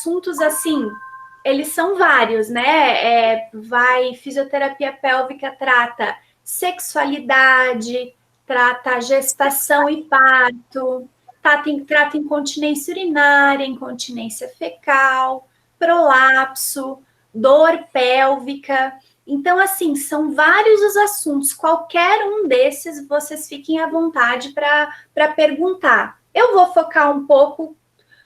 assuntos, assim, eles são vários, né? Vai, fisioterapia pélvica trata sexualidade, trata gestação e parto, trata incontinência urinária, incontinência fecal, prolapso, dor pélvica. Então, assim, são vários os assuntos. Qualquer um desses, vocês fiquem à vontade para perguntar. Eu vou focar um pouco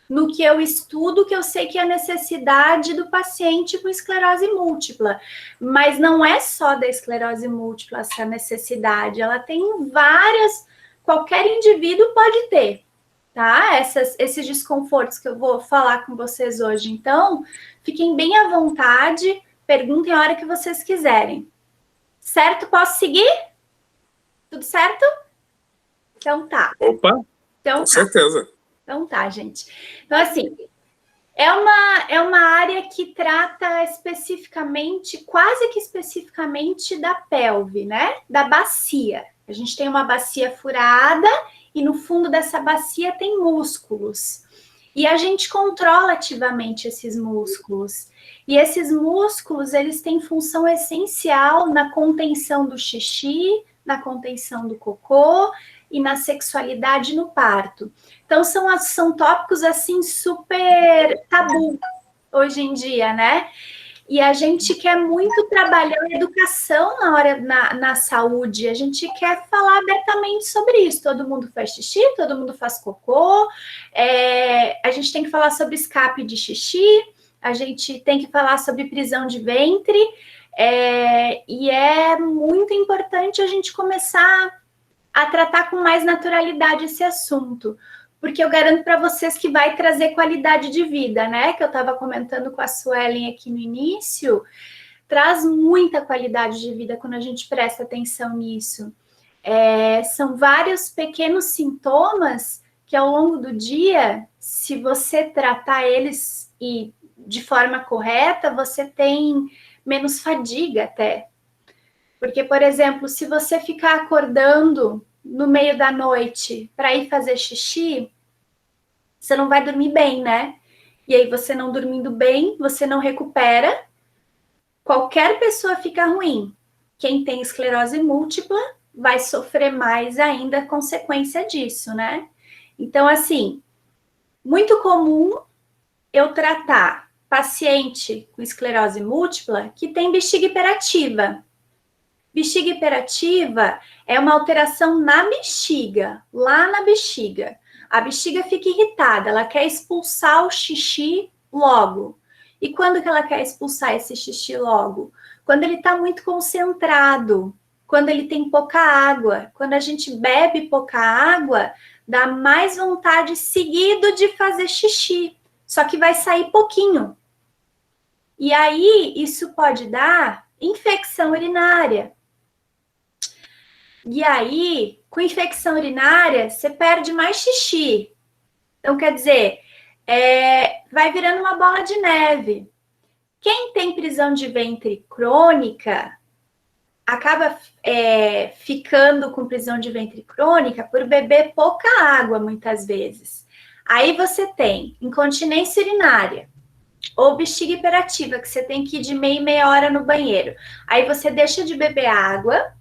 no que eu estudo, que eu sei que é a necessidade do paciente com esclerose múltipla. Mas não é só da esclerose múltipla essa necessidade, ela tem várias, qualquer indivíduo pode ter, tá? Esses desconfortos que eu vou falar com vocês hoje. Então, fiquem bem à vontade, perguntem a hora que vocês quiserem. Certo? Posso seguir? Tudo certo? Então tá. Opa, então, com certeza. Então tá, gente. Então, assim, é uma área que trata especificamente, quase que especificamente da pelve, né? Da bacia. A gente tem uma bacia furada e no fundo dessa bacia tem músculos. E a gente controla ativamente esses músculos. E esses músculos, eles têm função essencial na contenção do xixi, na contenção do cocô e na sexualidade no parto. Então, são tópicos, assim, super tabu hoje em dia, né? E a gente quer muito trabalhar a educação na saúde, a gente quer falar abertamente sobre isso. Todo mundo faz xixi, todo mundo faz cocô, a gente tem que falar sobre escape de xixi, a gente tem que falar sobre prisão de ventre, e é muito importante a gente começar a tratar com mais naturalidade esse assunto, porque eu garanto para vocês que vai trazer qualidade de vida, né? Que eu estava comentando com a Suelen aqui no início, traz muita qualidade de vida quando a gente presta atenção nisso. São vários pequenos sintomas que ao longo do dia, se você tratar eles e de forma correta, você tem menos fadiga até. Porque, por exemplo, se você ficar acordando no meio da noite para ir fazer xixi, você não vai dormir bem, né? E aí, você não dormindo bem, você não recupera, qualquer pessoa fica ruim. Quem tem esclerose múltipla vai sofrer mais ainda a consequência disso, né? Então, assim, muito comum eu tratar paciente com esclerose múltipla que tem bexiga hiperativa. Bexiga hiperativa é uma alteração na bexiga, lá na bexiga. A bexiga fica irritada, ela quer expulsar o xixi logo. E quando que ela quer expulsar esse xixi logo? Quando ele está muito concentrado, quando ele tem pouca água. Quando a gente bebe pouca água, dá mais vontade seguido de fazer xixi, só que vai sair pouquinho. E aí, isso pode dar infecção urinária. E aí, com infecção urinária, você perde mais xixi. Então, quer dizer, vai virando uma bola de neve. Quem tem prisão de ventre crônica acaba ficando com prisão de ventre crônica por beber pouca água, muitas vezes. Aí você tem incontinência urinária ou bexiga hiperativa, que você tem que ir de meia em meia hora no banheiro. Aí você deixa de beber água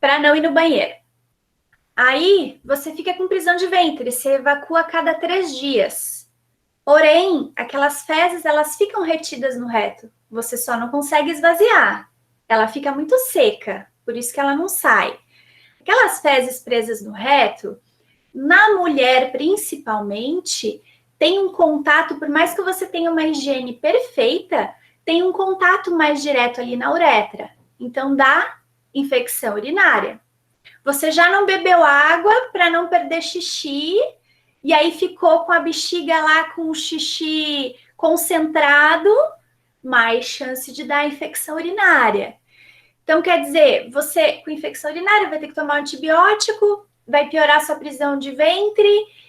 para não ir no banheiro. Aí você fica com prisão de ventre, você evacua a cada 3 dias. Porém, aquelas fezes, elas ficam retidas no reto. Você só não consegue esvaziar. Ela fica muito seca, por isso que ela não sai. Aquelas fezes presas no reto, na mulher principalmente, tem um contato, por mais que você tenha uma higiene perfeita, tem um contato mais direto ali na uretra. Então, dá infecção urinária. Você já não bebeu água para não perder xixi, e aí ficou com a bexiga lá com o xixi concentrado, mais chance de dar infecção urinária. Então, quer dizer, você com infecção urinária vai ter que tomar um antibiótico, vai piorar sua prisão de ventre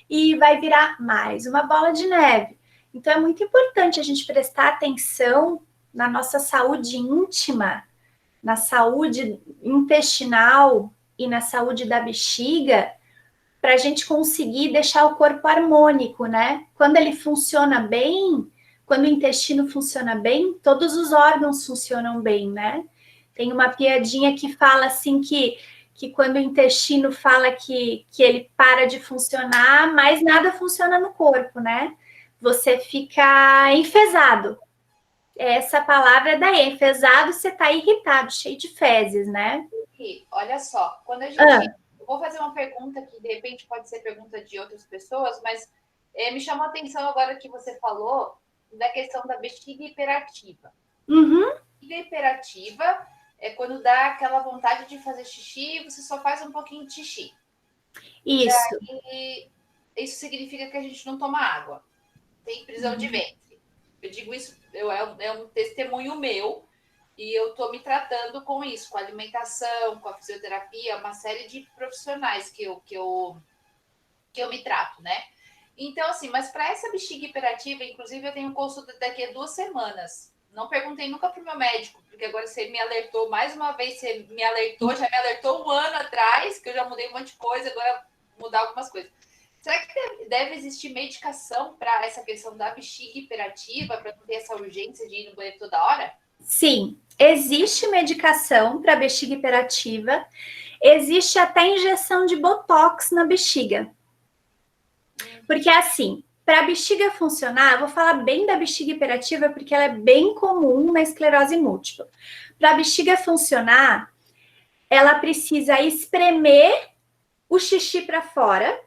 e vai virar mais uma bola de neve. Então, é muito importante a gente prestar atenção na nossa saúde íntima, na saúde intestinal e na saúde da bexiga, para a gente conseguir deixar o corpo harmônico, né? Quando ele funciona bem, quando o intestino funciona bem, todos os órgãos funcionam bem, né? Tem uma piadinha que fala assim que quando o intestino fala que ele para de funcionar, mais nada funciona no corpo, né? Você fica enfesado. Essa palavra daí, enfesado, você tá irritado, cheio de fezes, né? E olha só, quando a gente. Eu vou fazer uma pergunta que de repente pode ser pergunta de outras pessoas, mas me chamou a atenção agora que você falou da questão da bexiga hiperativa. Uhum. Bexiga hiperativa é quando dá aquela vontade de fazer xixi e você só faz um pouquinho de xixi. Isso. E isso significa que a gente não toma água. Tem prisão de ventre. Eu digo isso, é um testemunho meu, e eu estou me tratando com isso, com a alimentação, com a fisioterapia, uma série de profissionais que eu me trato, né? Então, assim, mas para essa bexiga hiperativa, inclusive eu tenho consulta daqui a 2 semanas. Não perguntei nunca para o meu médico, porque agora você me alertou, mais uma vez você me alertou, já me alertou 1 ano atrás, que eu já mudei um monte de coisa, agora mudar algumas coisas. Será que deve existir medicação para essa questão da bexiga hiperativa, para não ter essa urgência de ir no banheiro toda hora? Sim, existe medicação para bexiga hiperativa, existe até injeção de botox na bexiga. Porque assim, para a bexiga funcionar, eu vou falar bem da bexiga hiperativa porque ela é bem comum na esclerose múltipla. Para a bexiga funcionar, ela precisa espremer o xixi para fora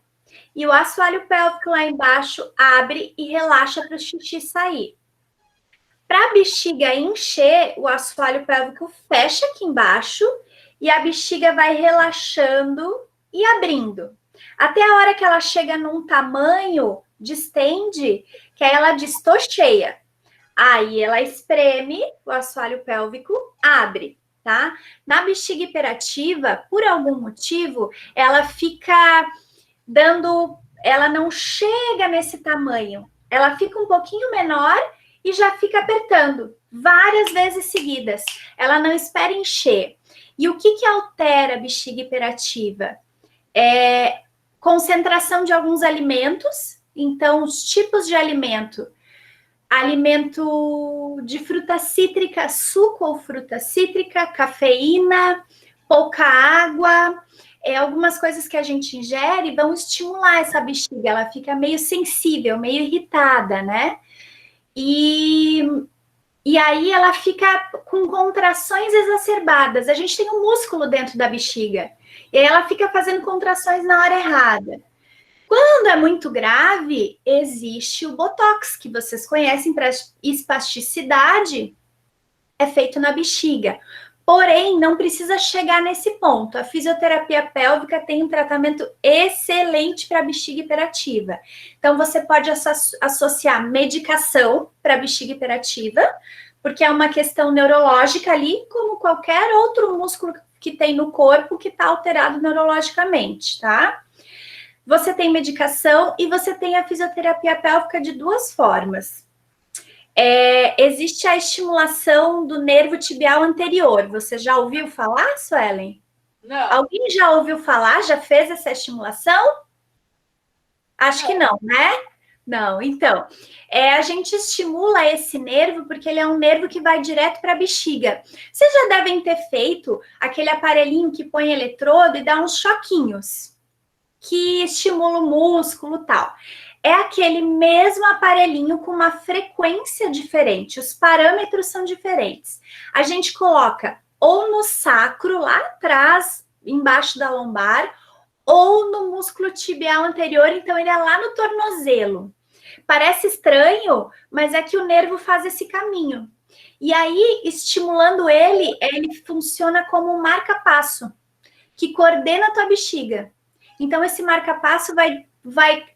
e o assoalho pélvico lá embaixo abre e relaxa para o xixi sair. Para a bexiga encher, o assoalho pélvico fecha aqui embaixo e a bexiga vai relaxando e abrindo. Até a hora que ela chega num tamanho, distende, que aí ela diz, tô cheia. Aí ela espreme, o assoalho pélvico abre, tá? Na bexiga hiperativa, por algum motivo, ela fica ela não chega nesse tamanho. Ela fica um pouquinho menor e já fica apertando várias vezes seguidas. Ela não espera encher. E o que altera a bexiga hiperativa? Concentração de alguns alimentos. Então, os tipos de alimento de fruta cítrica, suco ou fruta cítrica, cafeína, pouca água, algumas coisas que a gente ingere vão estimular essa bexiga, ela fica meio sensível, meio irritada, né? E aí ela fica com contrações exacerbadas. A gente tem um músculo dentro da bexiga, e aí ela fica fazendo contrações na hora errada. Quando é muito grave, existe o botox, que vocês conhecem para espasticidade, é feito na bexiga. Porém, não precisa chegar nesse ponto. A fisioterapia pélvica tem um tratamento excelente para bexiga hiperativa. Então, você pode associar medicação para bexiga hiperativa, porque é uma questão neurológica ali, como qualquer outro músculo que tem no corpo que está alterado neurologicamente, tá? Você tem medicação e você tem a fisioterapia pélvica de 2 formas. Existe a estimulação do nervo tibial anterior. Você já ouviu falar, Suelen? Não. Alguém já ouviu falar? Já fez essa estimulação? Acho que não, né? Não, então, a gente estimula esse nervo porque ele é um nervo que vai direto para a bexiga. Vocês já devem ter feito aquele aparelhinho que põe eletrodo e dá uns choquinhos, que estimula o músculo e tal. É aquele mesmo aparelhinho com uma frequência diferente, os parâmetros são diferentes. A gente coloca ou no sacro, lá atrás, embaixo da lombar, ou no músculo tibial anterior, então ele é lá no tornozelo. Parece estranho, mas é que o nervo faz esse caminho. E aí, estimulando ele funciona como um marca-passo, que coordena a tua bexiga. Então, esse marca-passo vai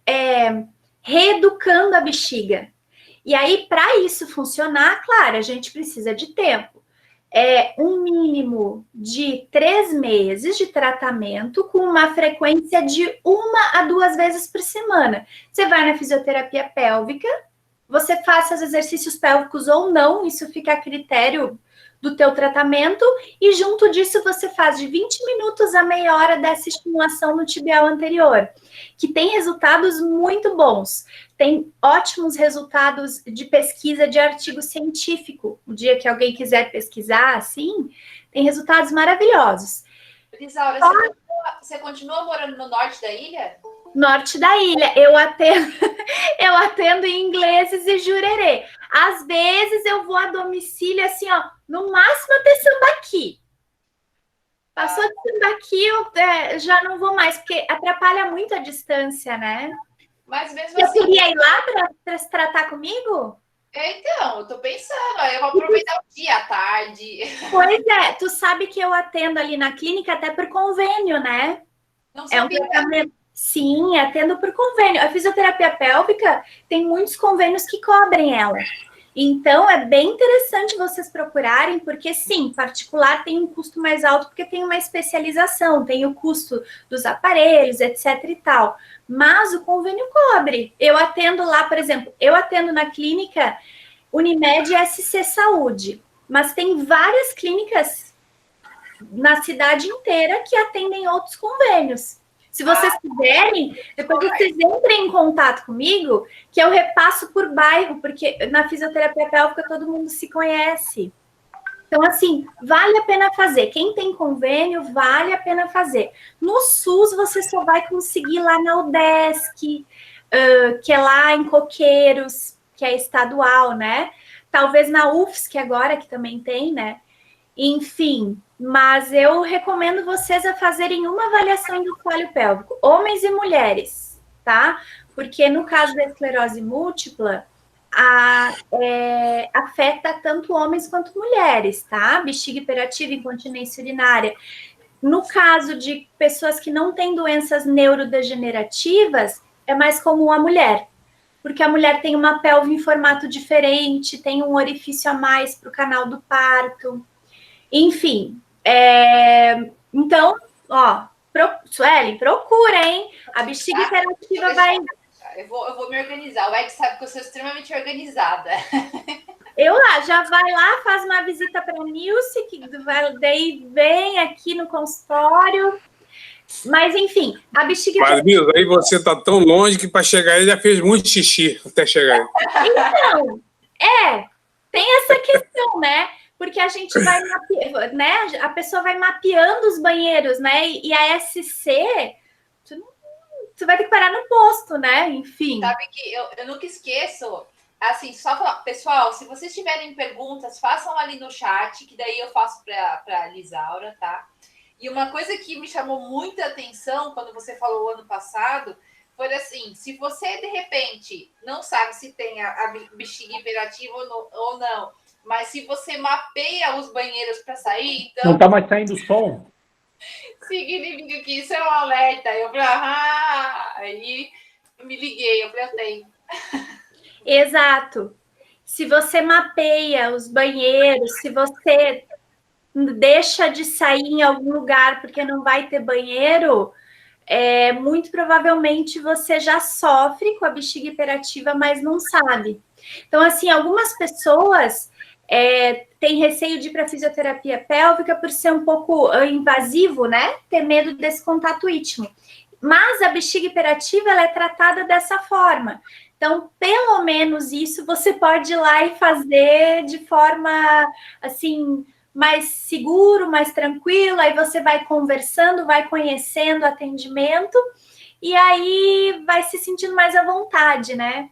reeducando a bexiga. E aí, para isso funcionar, claro, a gente precisa de tempo. Um mínimo de 3 meses de tratamento com uma frequência de 1 a 2 vezes por semana. Você vai na fisioterapia pélvica, você faça os exercícios pélvicos ou não, isso fica a critério do teu tratamento, e junto disso você faz de 20 minutos a meia hora dessa estimulação no tibial anterior, que tem resultados muito bons. Tem ótimos resultados de pesquisa de artigo científico. O dia que alguém quiser pesquisar, assim, tem resultados maravilhosos. Isaura, você continua morando no norte da ilha? Norte da ilha. Eu atendo em ingleses e Jurerê. Às vezes eu vou a domicílio, assim, ó, no máximo até Sambaqui. Passou de Sambaqui, eu já não vou mais, porque atrapalha muito a distância, né? Mas mesmo Você assim... queria ir lá para se tratar comigo? Então, eu tô pensando, eu vou aproveitar o dia, a tarde. Pois é, tu sabe que eu atendo ali na clínica até por convênio, né? Não sabia. É um tratamento. Sim, atendo por convênio. A fisioterapia pélvica tem muitos convênios que cobrem ela. Então, é bem interessante vocês procurarem, porque sim, particular tem um custo mais alto, porque tem uma especialização, tem o custo dos aparelhos, etc e tal. Mas o convênio cobre. Eu atendo lá, por exemplo, eu atendo na clínica Unimed SC Saúde, mas tem várias clínicas na cidade inteira que atendem outros convênios. Se vocês quiserem, depois vocês entrem em contato comigo, que eu repasso por bairro, porque na fisioterapia pélvica todo mundo se conhece. Então, assim, vale a pena fazer. Quem tem convênio, vale a pena fazer. No SUS, você só vai conseguir lá na UDESC, que é lá em Coqueiros, que é estadual, né? Talvez na UFSC agora, que também tem, né? Enfim, mas eu recomendo vocês a fazerem uma avaliação do assoalho pélvico, homens e mulheres, tá? Porque no caso da esclerose múltipla, afeta tanto homens quanto mulheres, tá? Bexiga hiperativa, incontinência urinária. No caso de pessoas que não têm doenças neurodegenerativas, é mais comum a mulher, porque a mulher tem uma pelve em formato diferente, tem um orifício a mais para o canal do parto. Enfim, então, ó, Suelen, procura, hein? A bexiga hiperativa vai... Eu vou me organizar. O Ed sabe que eu sou extremamente organizada. Já vai lá, faz uma visita para a Nilce, que daí vem aqui no consultório. Mas, enfim, a bexiga... Mas, Nilce, aí você tá tão longe que para chegar aí já fez muito xixi até chegar aí. Então, tem essa questão, né? Porque a gente vai mapeando, né? A pessoa vai mapeando os banheiros, né? E a SC, tu vai ter que parar no posto, né? Enfim. Sabe que eu nunca esqueço, assim, só falar, pessoal, se vocês tiverem perguntas, façam ali no chat, que daí eu faço para a Lisaura, tá? E uma coisa que me chamou muita atenção quando você falou ano passado foi assim, se você de repente não sabe se tem a bexiga hiperativa ou não, mas se você mapeia os banheiros para sair, então... Não está mais saindo som? Significa que isso é um alerta. Eu falei, aí eu me liguei, eu falei, eu tenho. Exato. Se você mapeia os banheiros, se você deixa de sair em algum lugar porque não vai ter banheiro, muito provavelmente você já sofre com a bexiga hiperativa, mas não sabe. Então, assim, algumas pessoas têm receio de ir para a fisioterapia pélvica por ser um pouco invasivo, né? Ter medo desse contato íntimo. Mas a bexiga hiperativa, ela é tratada dessa forma. Então, pelo menos isso você pode ir lá e fazer de forma, assim, mais seguro, mais tranquilo, aí você vai conversando, vai conhecendo o atendimento, e aí vai se sentindo mais à vontade, né?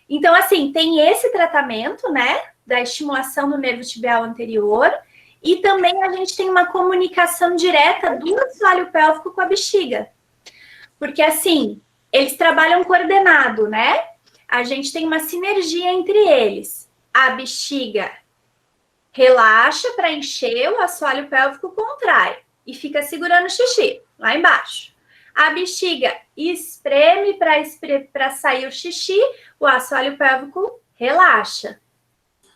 Então, assim, tem esse tratamento, né, da estimulação do nervo tibial anterior, e também a gente tem uma comunicação direta do assoalho pélvico com a bexiga. Porque, assim, eles trabalham coordenado, né? A gente tem uma sinergia entre eles. A bexiga relaxa para encher, o assoalho pélvico contrai e fica segurando o xixi lá embaixo. A bexiga espreme para sair o xixi, o assoalho pélvico relaxa.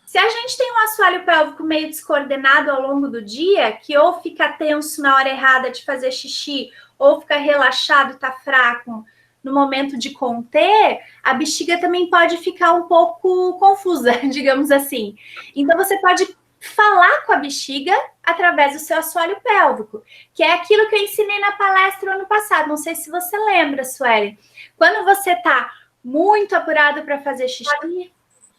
Se a gente tem um assoalho pélvico meio descoordenado ao longo do dia, que ou fica tenso na hora errada de fazer xixi, ou fica relaxado, tá fraco no momento de conter, a bexiga também pode ficar um pouco confusa, digamos assim. Então, você pode falar com a bexiga através do seu assoalho pélvico, que é aquilo que eu ensinei na palestra ano passado. Não sei se você lembra, Sueli. Quando você está muito apurado para fazer xixi,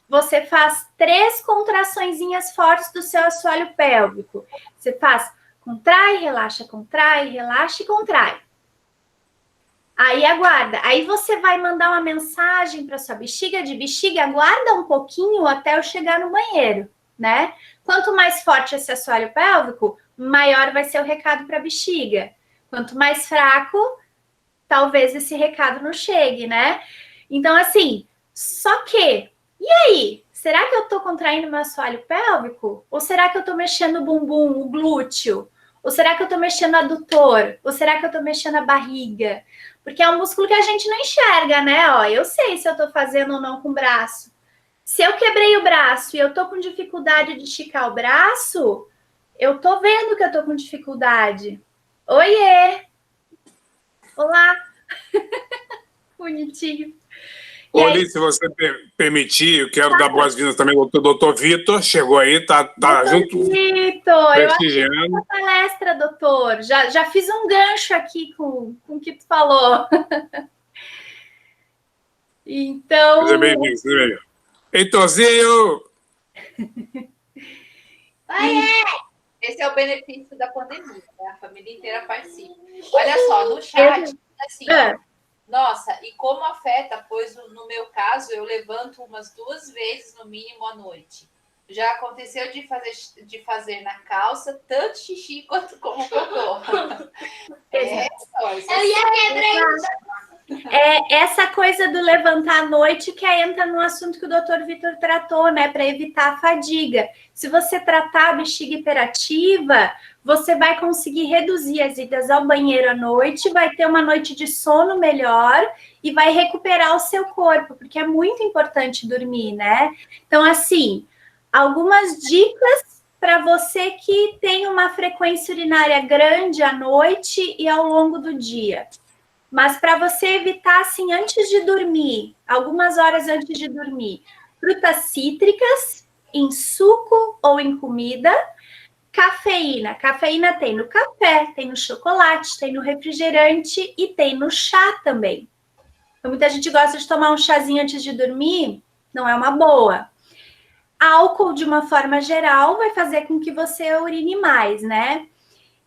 você faz 3 contraçõezinhas fortes do seu assoalho pélvico. Você faz contrai, relaxa e contrai. Aí aguarda. Aí você vai mandar uma mensagem para sua bexiga de bexiga, aguarda um pouquinho até eu chegar no banheiro, né? Quanto mais forte esse assoalho pélvico, maior vai ser o recado para a bexiga. Quanto mais fraco, talvez esse recado não chegue, né? Então, assim, só que, e aí? Será que eu tô contraindo meu assoalho pélvico? Ou será que eu tô mexendo o bumbum, o glúteo? Ou será que eu tô mexendo o adutor? Ou será que eu tô mexendo a barriga? Porque é um músculo que a gente não enxerga, né? Ó, eu sei se eu tô fazendo ou não com o braço. Se eu quebrei o braço e eu tô com dificuldade de esticar o braço, eu tô vendo que eu tô com dificuldade. Oiê! Olá! Bonitinho. Olha, se você permitir, eu quero dar boas-vindas também ao doutor Vitor. Chegou aí, tá junto. Vitor, eu assisti a palestra, doutor. Já fiz um gancho aqui com o que tu falou. Então. Seja bem-vindo, seja bem-vindo. Heitorzinho! Esse é o benefício da pandemia, né? A família inteira participa. Olha só, no chat, assim, nossa, e como afeta, pois no meu caso, eu levanto umas 2 vezes no mínimo à noite. Já aconteceu de fazer na calça tanto xixi quanto como cocô. Eu ia quebrar. Essa coisa do levantar à noite que entra no assunto que o doutor Vitor tratou, né? Para evitar a fadiga. Se você tratar a bexiga hiperativa, você vai conseguir reduzir as idas ao banheiro à noite, vai ter uma noite de sono melhor e vai recuperar o seu corpo, porque é muito importante dormir, né? Então, assim, algumas dicas para você que tem uma frequência urinária grande à noite e ao longo do dia. Mas para você evitar, assim, antes de dormir, algumas horas antes de dormir, frutas cítricas em suco ou em comida. Cafeína. Cafeína tem no café, tem no chocolate, tem no refrigerante e tem no chá também. Então, muita gente gosta de tomar um chazinho antes de dormir, não é uma boa. Álcool, de uma forma geral, vai fazer com que você urine mais, né?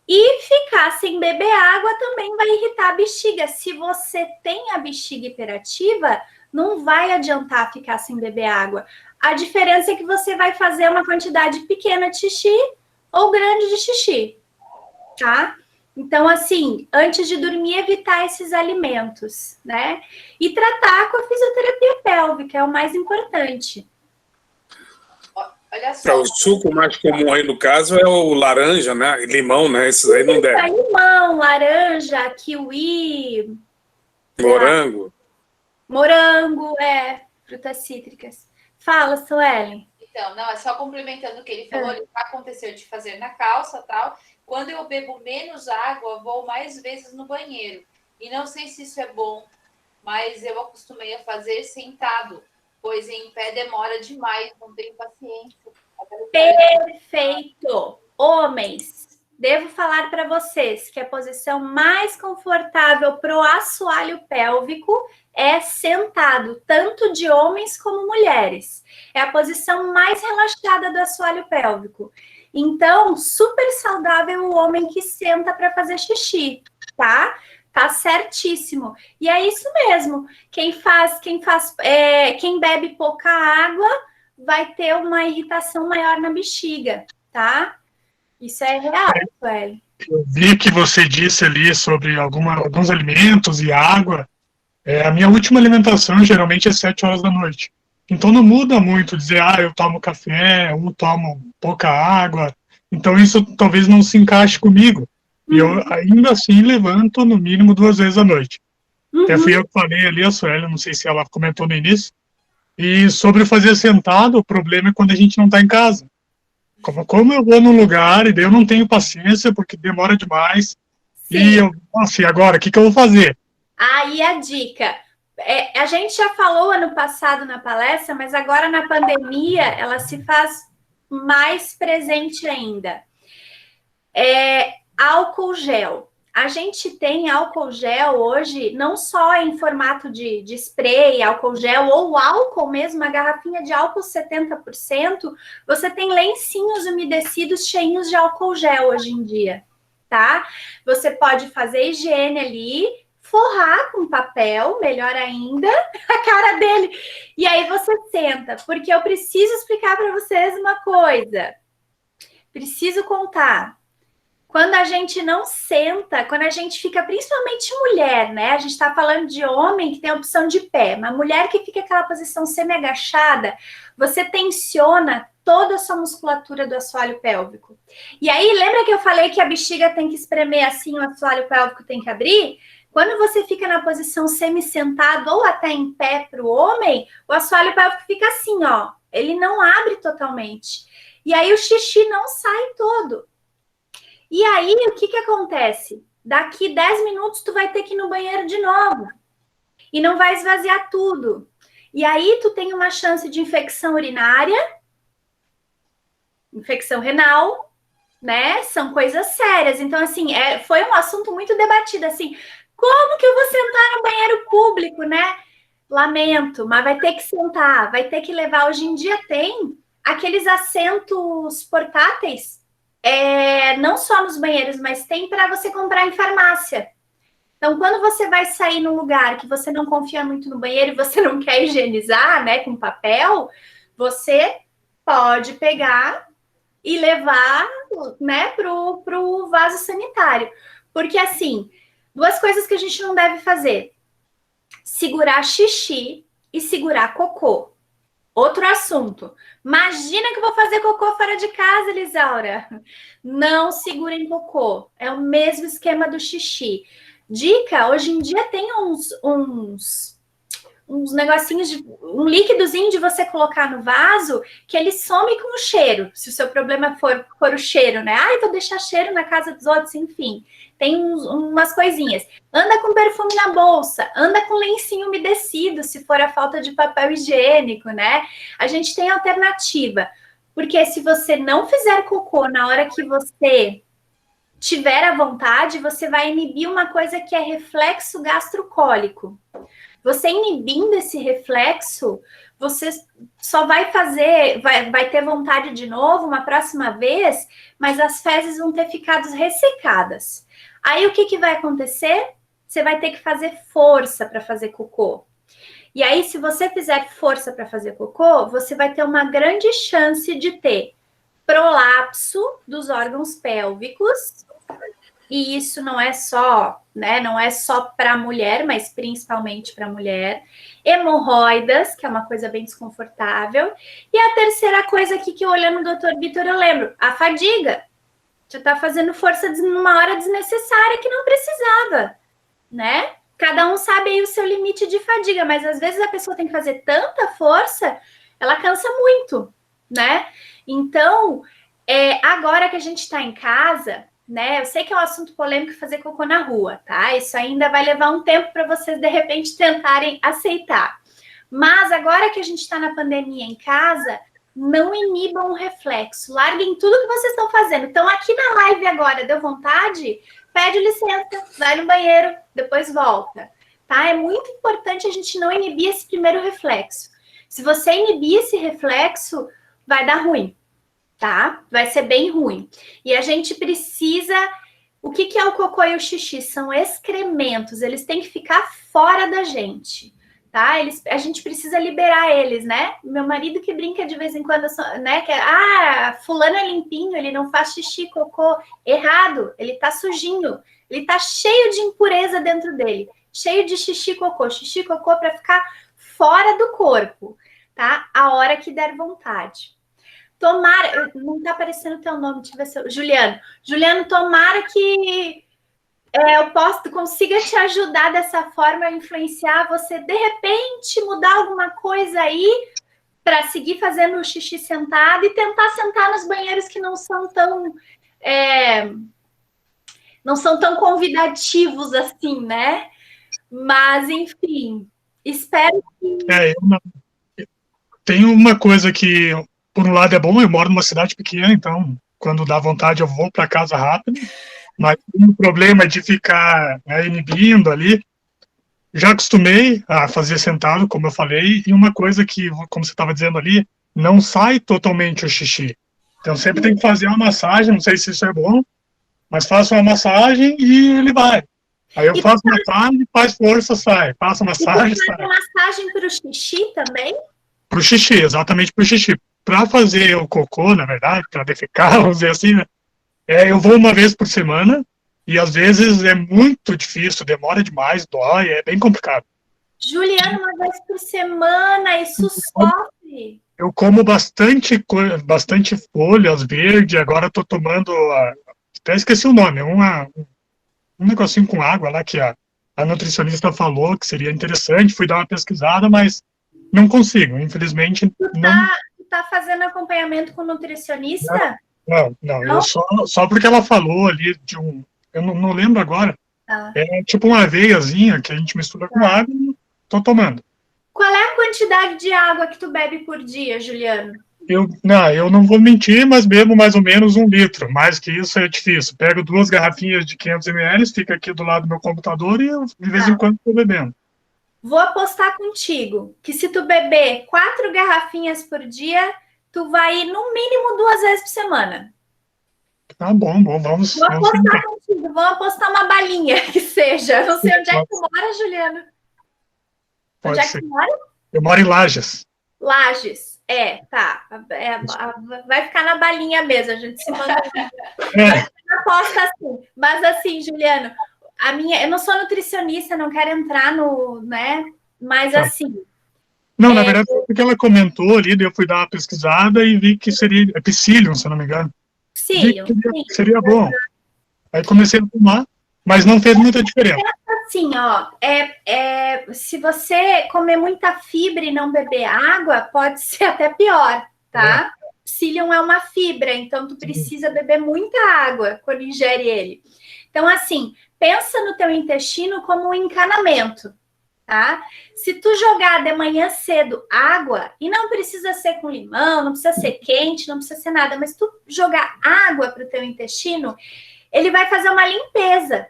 E ficar sem beber água também vai irritar a bexiga. Se você tem a bexiga hiperativa, não vai adiantar ficar sem beber água. A diferença é que você vai fazer uma quantidade pequena de xixi ou grande de xixi, tá? Então, assim, antes de dormir, evitar esses alimentos, né? E tratar com a fisioterapia pélvica, é o mais importante. Olha só. O suco mais comum aí, no caso, é o laranja, né? Limão, né? Esses aí não deve. Limão, laranja, kiwi... Morango. Morango, frutas cítricas. Fala, Suelen. Então, não, é só complementando o que ele falou, aconteceu de fazer na calça e tal. Quando eu bebo menos água, vou mais vezes no banheiro. E não sei se isso é bom, mas eu acostumei a fazer sentado, pois em pé demora demais, não tenho paciência. Perfeito! Homens, devo falar para vocês que a posição mais confortável para o assoalho pélvico é sentado, tanto de homens como mulheres. É a posição mais relaxada do assoalho pélvico. Então, super saudável o homem que senta para fazer xixi, tá? Tá certíssimo. E é isso mesmo. Quem bebe pouca água vai ter uma irritação maior na bexiga, tá? Isso é real, Sueli. Eu vi que você disse ali sobre alguns alimentos e água. A minha última alimentação geralmente é 7 horas da noite. Então não muda muito dizer, eu tomo café, ou tomo pouca água. Então isso talvez não se encaixe comigo. E eu ainda assim levanto no mínimo 2 vezes à noite. Até fui eu que falei ali, a Sueli, não sei se ela comentou no início. E sobre fazer sentado, o problema é quando a gente não está em casa. Como eu vou num lugar e daí eu não tenho paciência porque demora demais. Sim. E eu, nossa, e agora, o que eu vou fazer? Aí a dica. A gente já falou ano passado na palestra, mas agora na pandemia ela se faz mais presente ainda. Álcool gel. A gente tem álcool gel hoje, não só em formato de spray, álcool gel, ou álcool mesmo, a garrafinha de álcool 70%, você tem lencinhos umedecidos cheios de álcool gel hoje em dia, tá? Você pode fazer higiene ali, forrar com papel, melhor ainda, a cara dele. E aí você senta, porque eu preciso explicar para vocês uma coisa. Preciso contar. Quando a gente não senta, quando a gente fica, principalmente mulher, né? A gente está falando de homem que tem a opção de pé, mas mulher que fica aquela posição semi-agachada, você tensiona toda a sua musculatura do assoalho pélvico. E aí, lembra que eu falei que a bexiga tem que espremer assim, o assoalho pélvico tem que abrir? Quando você fica na posição semi-sentado ou até em pé para o homem, o assoalho pélvico fica assim, ó. Ele não abre totalmente. E aí o xixi não sai todo. E aí, o que acontece? Daqui 10 minutos, tu vai ter que ir no banheiro de novo. E não vai esvaziar tudo. E aí, tu tem uma chance de infecção urinária, infecção renal, né? São coisas sérias. Então, assim, foi um assunto muito debatido, assim, como que eu vou sentar no banheiro público, né? Lamento, mas vai ter que sentar, vai ter que levar. Hoje em dia tem aqueles assentos portáteis, não só nos banheiros, mas tem para você comprar em farmácia. Então, quando você vai sair num lugar que você não confia muito no banheiro e você não quer higienizar, né, com papel, você pode pegar e levar, né, pro vaso sanitário. Porque, assim, duas coisas que a gente não deve fazer: segurar xixi e segurar cocô. Outro assunto. Imagina que eu vou fazer cocô fora de casa, Elisaura. Não segurem cocô. É o mesmo esquema do xixi. Dica, hoje em dia tem uns negocinhos, um líquidozinho de você colocar no vaso que ele some com o cheiro. Se o seu problema for o cheiro, né? Ai, vou deixar cheiro na casa dos outros, enfim. Tem umas coisinhas. Anda com perfume na bolsa, anda com lencinho umedecido, se for a falta de papel higiênico, né? A gente tem alternativa. Porque se você não fizer cocô na hora que você tiver à vontade, você vai inibir uma coisa que é reflexo gastrocólico. Você inibindo esse reflexo, você só vai fazer, vai ter vontade de novo uma próxima vez, mas as fezes vão ter ficado ressecadas. Aí o que vai acontecer? Você vai ter que fazer força para fazer cocô. E aí, se você fizer força para fazer cocô, você vai ter uma grande chance de ter prolapso dos órgãos pélvicos. E isso não é só, né? Não é só para mulher, mas principalmente para mulher. Hemorroidas, que é uma coisa bem desconfortável. E a terceira coisa aqui que eu olhando o doutor Vitor, eu lembro, a fadiga. Você está fazendo força numa hora desnecessária que não precisava, né? Cada um sabe aí o seu limite de fadiga, mas às vezes a pessoa tem que fazer tanta força, ela cansa muito, né? Então, agora que a gente está em casa, né? Eu sei que é um assunto polêmico fazer cocô na rua, tá? Isso ainda vai levar um tempo para vocês, de repente, tentarem aceitar. Mas agora que a gente está na pandemia em casa, não inibam o reflexo. Larguem tudo que vocês estão fazendo. Então, aqui na live agora, deu vontade? Pede licença, vai no banheiro, depois volta, tá? É muito importante a gente não inibir esse primeiro reflexo. Se você inibir esse reflexo, vai dar ruim, tá? Vai ser bem ruim. E a gente precisa... O que é o cocô e o xixi? São excrementos, eles têm que ficar fora da gente, tá? A gente precisa liberar eles, né? Meu marido que brinca de vez em quando, né? Fulano é limpinho, ele não faz xixi, cocô. Errado, ele tá sujinho. Ele tá cheio de impureza dentro dele. Cheio de xixi, cocô. Xixi, cocô para ficar fora do corpo, tá? A hora que der vontade. Tomara... Não tá aparecendo o teu nome, deixa eu ver se... Juliano. Juliano, tomara que... eu consiga te ajudar dessa forma a influenciar você, de repente, mudar alguma coisa aí para seguir fazendo o xixi sentado e tentar sentar nos banheiros que não são tão convidativos assim, né? Mas, enfim, espero que... Tem uma coisa que, por um lado, é bom, eu moro numa cidade pequena, então, quando dá vontade, eu vou para casa rápido, mas o problema de ficar, né, inibindo ali. Já acostumei a fazer sentado, como eu falei, e uma coisa que, como você estava dizendo ali, não sai totalmente o xixi. Então, sempre tem que fazer uma massagem, não sei se isso é bom, mas faço uma massagem e ele vai. Aí eu faço massagem, faz força, sai. Faço massagem, sai. Faz massagem para o xixi também? Pro xixi, exatamente pro xixi. Para fazer o cocô, na verdade, para defecar, vamos dizer assim, né? Eu vou uma vez por semana e às vezes é muito difícil, demora demais, dói, é bem complicado. Juliano, uma vez por semana, isso sofre. Eu como bastante folhas verdes, agora estou tomando, até esqueci o nome, um negocinho com água lá que a nutricionista falou que seria interessante, fui dar uma pesquisada, mas não consigo, infelizmente. Tu tá fazendo acompanhamento com nutricionista? Não, eu só porque ela falou ali eu não lembro agora, é tipo uma aveiazinha que a gente mistura com água e tô tomando. Qual é a quantidade de água que tu bebe por dia, Juliano? Eu não vou mentir, mas bebo mais ou menos 1 litro. Mais que isso é difícil. Pego 2 garrafinhas de 500 ml, fica aqui do lado do meu computador e eu, de vez em quando, estou bebendo. Vou apostar contigo que se tu beber 4 garrafinhas por dia, tu vai ir no mínimo 2 vezes por semana. Tá bom, vamos. Vou apostar contigo, vamos apostar uma balinha que seja. Não sei onde é que tu mora, Juliano. Onde é que tu mora? Eu moro em Lages. Lages, tá. Vai ficar na balinha mesmo, a gente se manda. Aposta assim. Mas assim, Juliano, eu não sou nutricionista, não quero entrar no, né? Mas assim. Não, na verdade, porque ela comentou ali, eu fui dar uma pesquisada e vi que seria psyllium, se eu não me engano. Psyllium, seria bom. Aí comecei a tomar, mas não fez muita diferença. Assim, se você comer muita fibra e não beber água, pode ser até pior, tá? Psyllium é uma fibra, então tu precisa beber muita água quando ingere ele. Então, assim, pensa no teu intestino como um encanamento, tá? Se tu jogar de manhã cedo água, e não precisa ser com limão, não precisa ser quente, não precisa ser nada, mas tu jogar água para o teu intestino, ele vai fazer uma limpeza,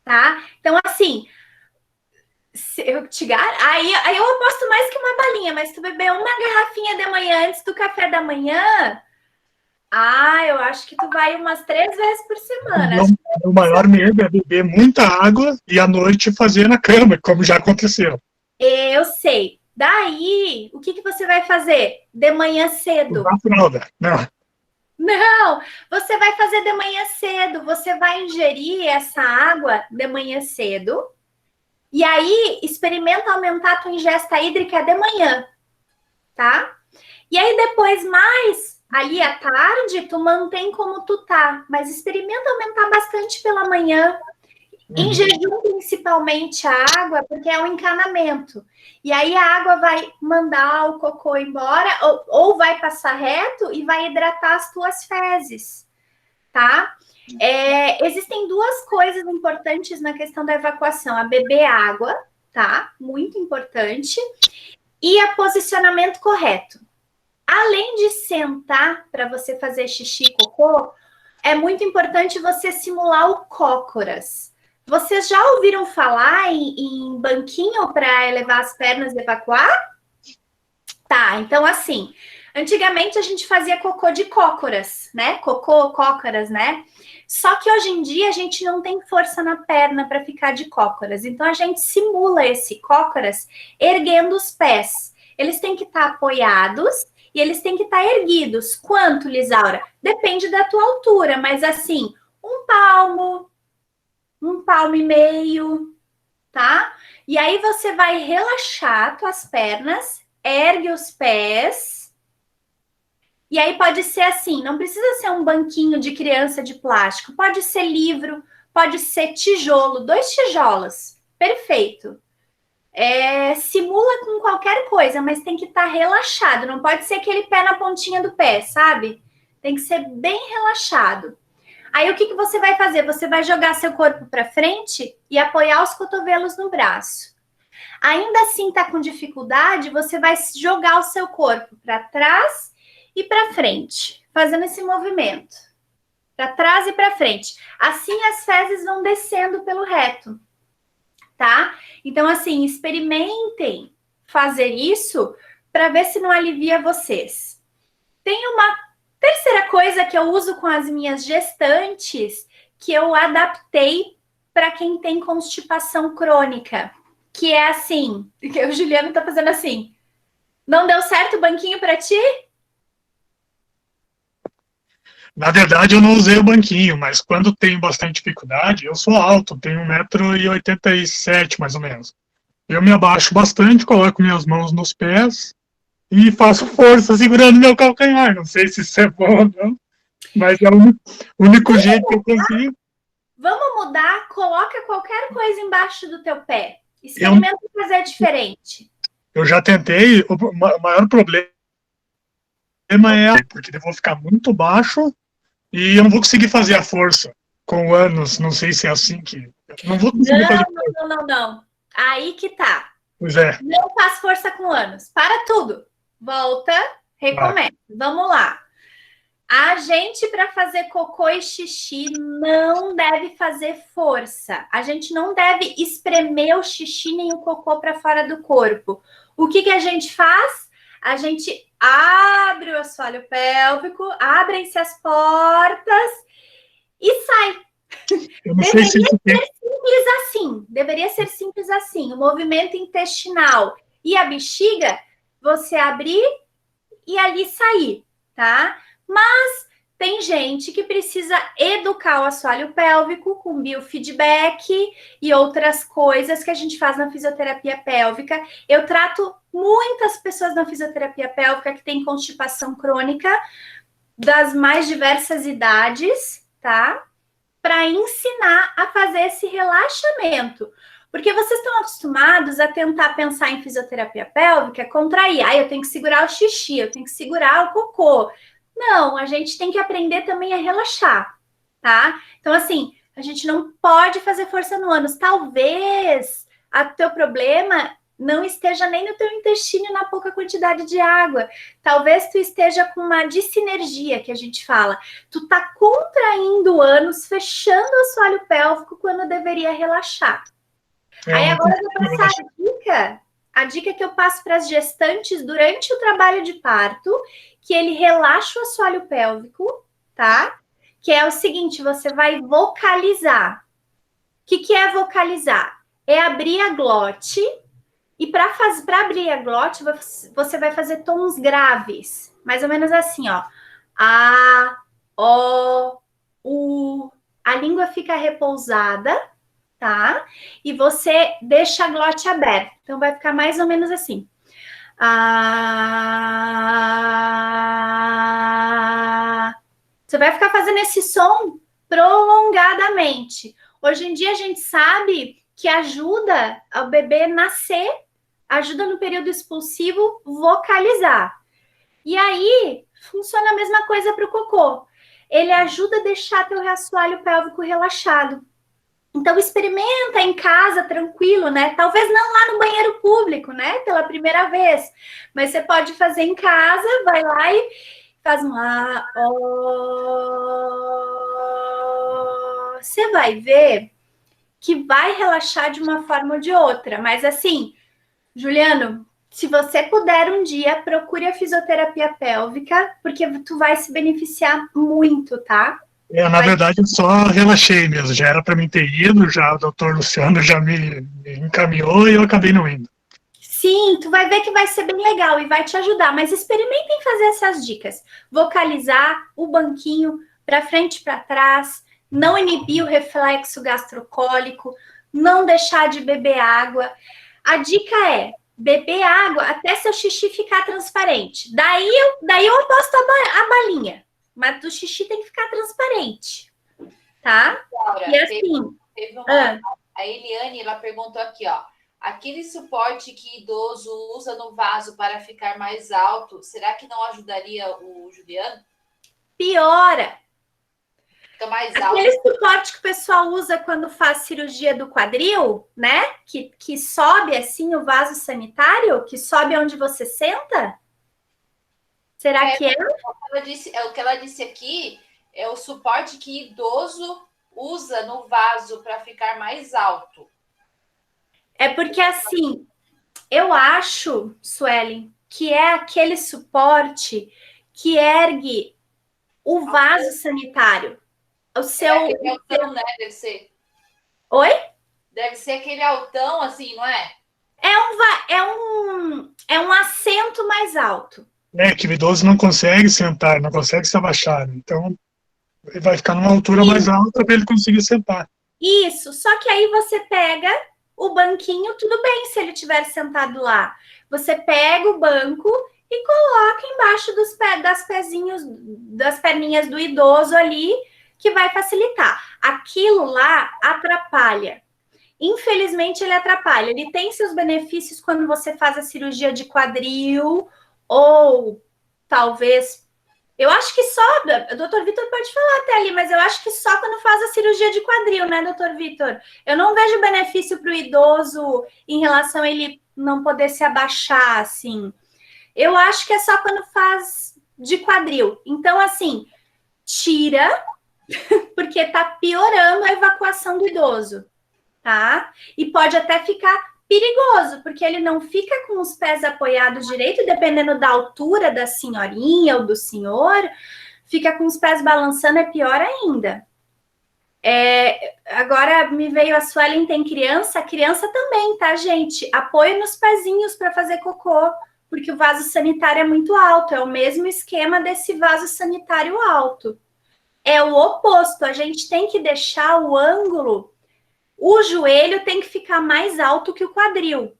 tá? Então, assim, aí eu aposto mais que uma balinha, mas se tu beber uma garrafinha de manhã antes do café da manhã, eu acho que tu vai umas 3 vezes por semana. O maior medo é beber muita água e à noite fazer na cama, como já aconteceu. Eu sei. Daí, o que você vai fazer de manhã cedo? Usar fralda, Não, você vai fazer de manhã cedo, você vai ingerir essa água de manhã cedo, e aí experimenta aumentar a tua ingesta hídrica de manhã, tá? E aí depois mais, ali à tarde, tu mantém como tu tá, mas experimenta aumentar bastante pela manhã, em jejum principalmente a água, porque é um encanamento. E aí a água vai mandar o cocô embora, ou vai passar reto e vai hidratar as tuas fezes, tá? Existem 2 coisas importantes na questão da evacuação: a beber água, tá? Muito importante, e a posicionamento correto. Além de sentar para você fazer xixi e cocô, é muito importante você simular o cócoras. Vocês já ouviram falar em banquinho para elevar as pernas e evacuar? Tá, então assim, antigamente a gente fazia cocô de cócoras, né? Cócoras, né? Só que hoje em dia a gente não tem força na perna para ficar de cócoras. Então a gente simula esse cócoras erguendo os pés. Eles têm que estar apoiados e eles têm que estar erguidos. Quanto, Lisaura? Depende da tua altura, mas assim, 1 palmo, 1 palmo e meio, tá? E aí você vai relaxar tuas pernas, ergue os pés. E aí pode ser assim, não precisa ser um banquinho de criança de plástico, pode ser livro, pode ser tijolo, 2 tijolos, perfeito. Simula com qualquer coisa, mas tem que estar relaxado, não pode ser aquele pé na pontinha do pé, sabe? Tem que ser bem relaxado. Aí o que você vai fazer? Você vai jogar seu corpo para frente e apoiar os cotovelos no braço. Ainda assim tá com dificuldade, você vai jogar o seu corpo para trás e para frente, fazendo esse movimento. Para trás e para frente. Assim as fezes vão descendo pelo reto, tá? Então assim, experimentem fazer isso para ver se não alivia vocês. Tem uma terceira coisa que eu uso com as minhas gestantes, que eu adaptei para quem tem constipação crônica, que é assim, que o Juliano tá fazendo assim. Não deu certo o banquinho para ti? Na verdade, eu não usei o banquinho, mas quando tenho bastante dificuldade, eu sou alto, tenho 1,87 m mais ou menos. Eu me abaixo bastante, coloco minhas mãos nos pés e faço força segurando meu calcanhar. Não sei se isso é bom ou não, mas é o único jeito que eu consigo. Vamos mudar, coloca qualquer coisa embaixo do teu pé. Experimenta fazer diferente. Eu já tentei, o maior problema é porque eu vou ficar muito baixo e eu não vou conseguir fazer a força com anos. Não sei se é assim que... Não vou conseguir fazer força. Não. Aí que tá. Pois é. Não faz força com anos. Para tudo. Volta, recomeça. Vamos lá. A gente, para fazer cocô e xixi, não deve fazer força. A gente não deve espremer o xixi nem o cocô para fora do corpo. O que a gente faz? A gente abre o assoalho pélvico, abrem-se as portas e sai. Deveria ser simples assim. Deveria ser simples assim. O movimento intestinal e a bexiga, você abrir e ali sair, tá? Mas tem gente que precisa educar o assoalho pélvico com biofeedback e outras coisas que a gente faz na fisioterapia pélvica. Eu trato muitas pessoas na fisioterapia pélvica que têm constipação crônica das mais diversas idades, tá? Para ensinar a fazer esse relaxamento. Porque vocês estão acostumados a tentar pensar em fisioterapia pélvica, contrair. Eu tenho que segurar o xixi, eu tenho que segurar o cocô. Não, a gente tem que aprender também a relaxar, tá? Então, assim, a gente não pode fazer força no ânus. Talvez o teu problema não esteja nem no teu intestino na pouca quantidade de água. Talvez tu esteja com uma dissinergia, que a gente fala. Tu tá contraindo o ânus, fechando o assoalho pélvico quando deveria relaxar. Aí agora eu vou passar a dica que eu passo para as gestantes durante o trabalho de parto, que ele relaxa o assoalho pélvico, tá? Que é o seguinte, você vai vocalizar. O que é vocalizar? É abrir a glote, e para abrir a glote, você vai fazer tons graves, mais ou menos assim, ó. A, O, U. A língua fica repousada, tá? E você deixa a glote aberta. Então, vai ficar mais ou menos assim. Você vai ficar fazendo esse som prolongadamente. Hoje em dia, a gente sabe que ajuda o bebê nascer, ajuda no período expulsivo vocalizar. E aí, funciona a mesma coisa para o cocô. Ele ajuda a deixar teu assoalho pélvico relaxado. Então, experimenta em casa, tranquilo, né? Talvez não lá no banheiro público, né? Pela primeira vez. Mas você pode fazer em casa, vai lá e faz um Você vai ver que vai relaxar de uma forma ou de outra. Mas assim, Juliano, se você puder um dia, procure a fisioterapia pélvica, porque tu vai se beneficiar muito, tá? Na verdade, eu só relaxei mesmo. Já era para mim ter ido, já o doutor Luciano já me encaminhou e eu acabei não indo. Sim, tu vai ver que vai ser bem legal e vai te ajudar, mas experimentem fazer essas dicas. Vocalizar o banquinho para frente e para trás, não inibir o reflexo gastrocólico, não deixar de beber água. A dica é beber água até seu xixi ficar transparente. Daí eu aposto a balinha. Mas o xixi tem que ficar transparente, tá? Laura, e assim... A Eliane, ela perguntou aqui, ó. Aquele suporte que idoso usa no vaso para ficar mais alto, será que não ajudaria o Juliano? Piora. Fica mais alto. Aquele suporte que o pessoal usa quando faz cirurgia do quadril, né? Que sobe assim o vaso sanitário, que sobe onde você senta? Será que é? O que ela disse aqui é o suporte que idoso usa no vaso para ficar mais alto. É porque assim, eu acho, Suelen, que é aquele suporte que ergue o vaso sanitário. O seu. É aquele altão, né? Deve ser. Oi? Deve ser aquele altão, assim, não é? É um assento mais alto. É que o idoso não consegue sentar, não consegue se abaixar. Então, ele vai ficar numa altura mais alta para ele conseguir sentar. Isso, só que aí você pega o banquinho, tudo bem se ele estiver sentado lá. Você pega o banco e coloca embaixo das perninhas do idoso ali, que vai facilitar. Aquilo lá atrapalha. Infelizmente, ele atrapalha. Ele tem seus benefícios quando você faz a cirurgia de quadril, ou talvez. Eu acho que só. O doutor Vitor pode falar até ali, mas eu acho que só quando faz a cirurgia de quadril, né, doutor Vitor? Eu não vejo benefício para o idoso em relação a ele não poder se abaixar, assim. Eu acho que é só quando faz de quadril. Então, assim, tira, porque tá piorando a evacuação do idoso, tá? E pode até ficar perigoso, porque ele não fica com os pés apoiados direito, dependendo da altura da senhorinha ou do senhor, fica com os pés balançando, é pior ainda. Agora me veio a Suelen, tem criança também, tá, gente? Apoio nos pezinhos para fazer cocô, porque o vaso sanitário é muito alto, é o mesmo esquema desse vaso sanitário alto. É o oposto, a gente tem que deixar o ângulo. O joelho tem que ficar mais alto que o quadril.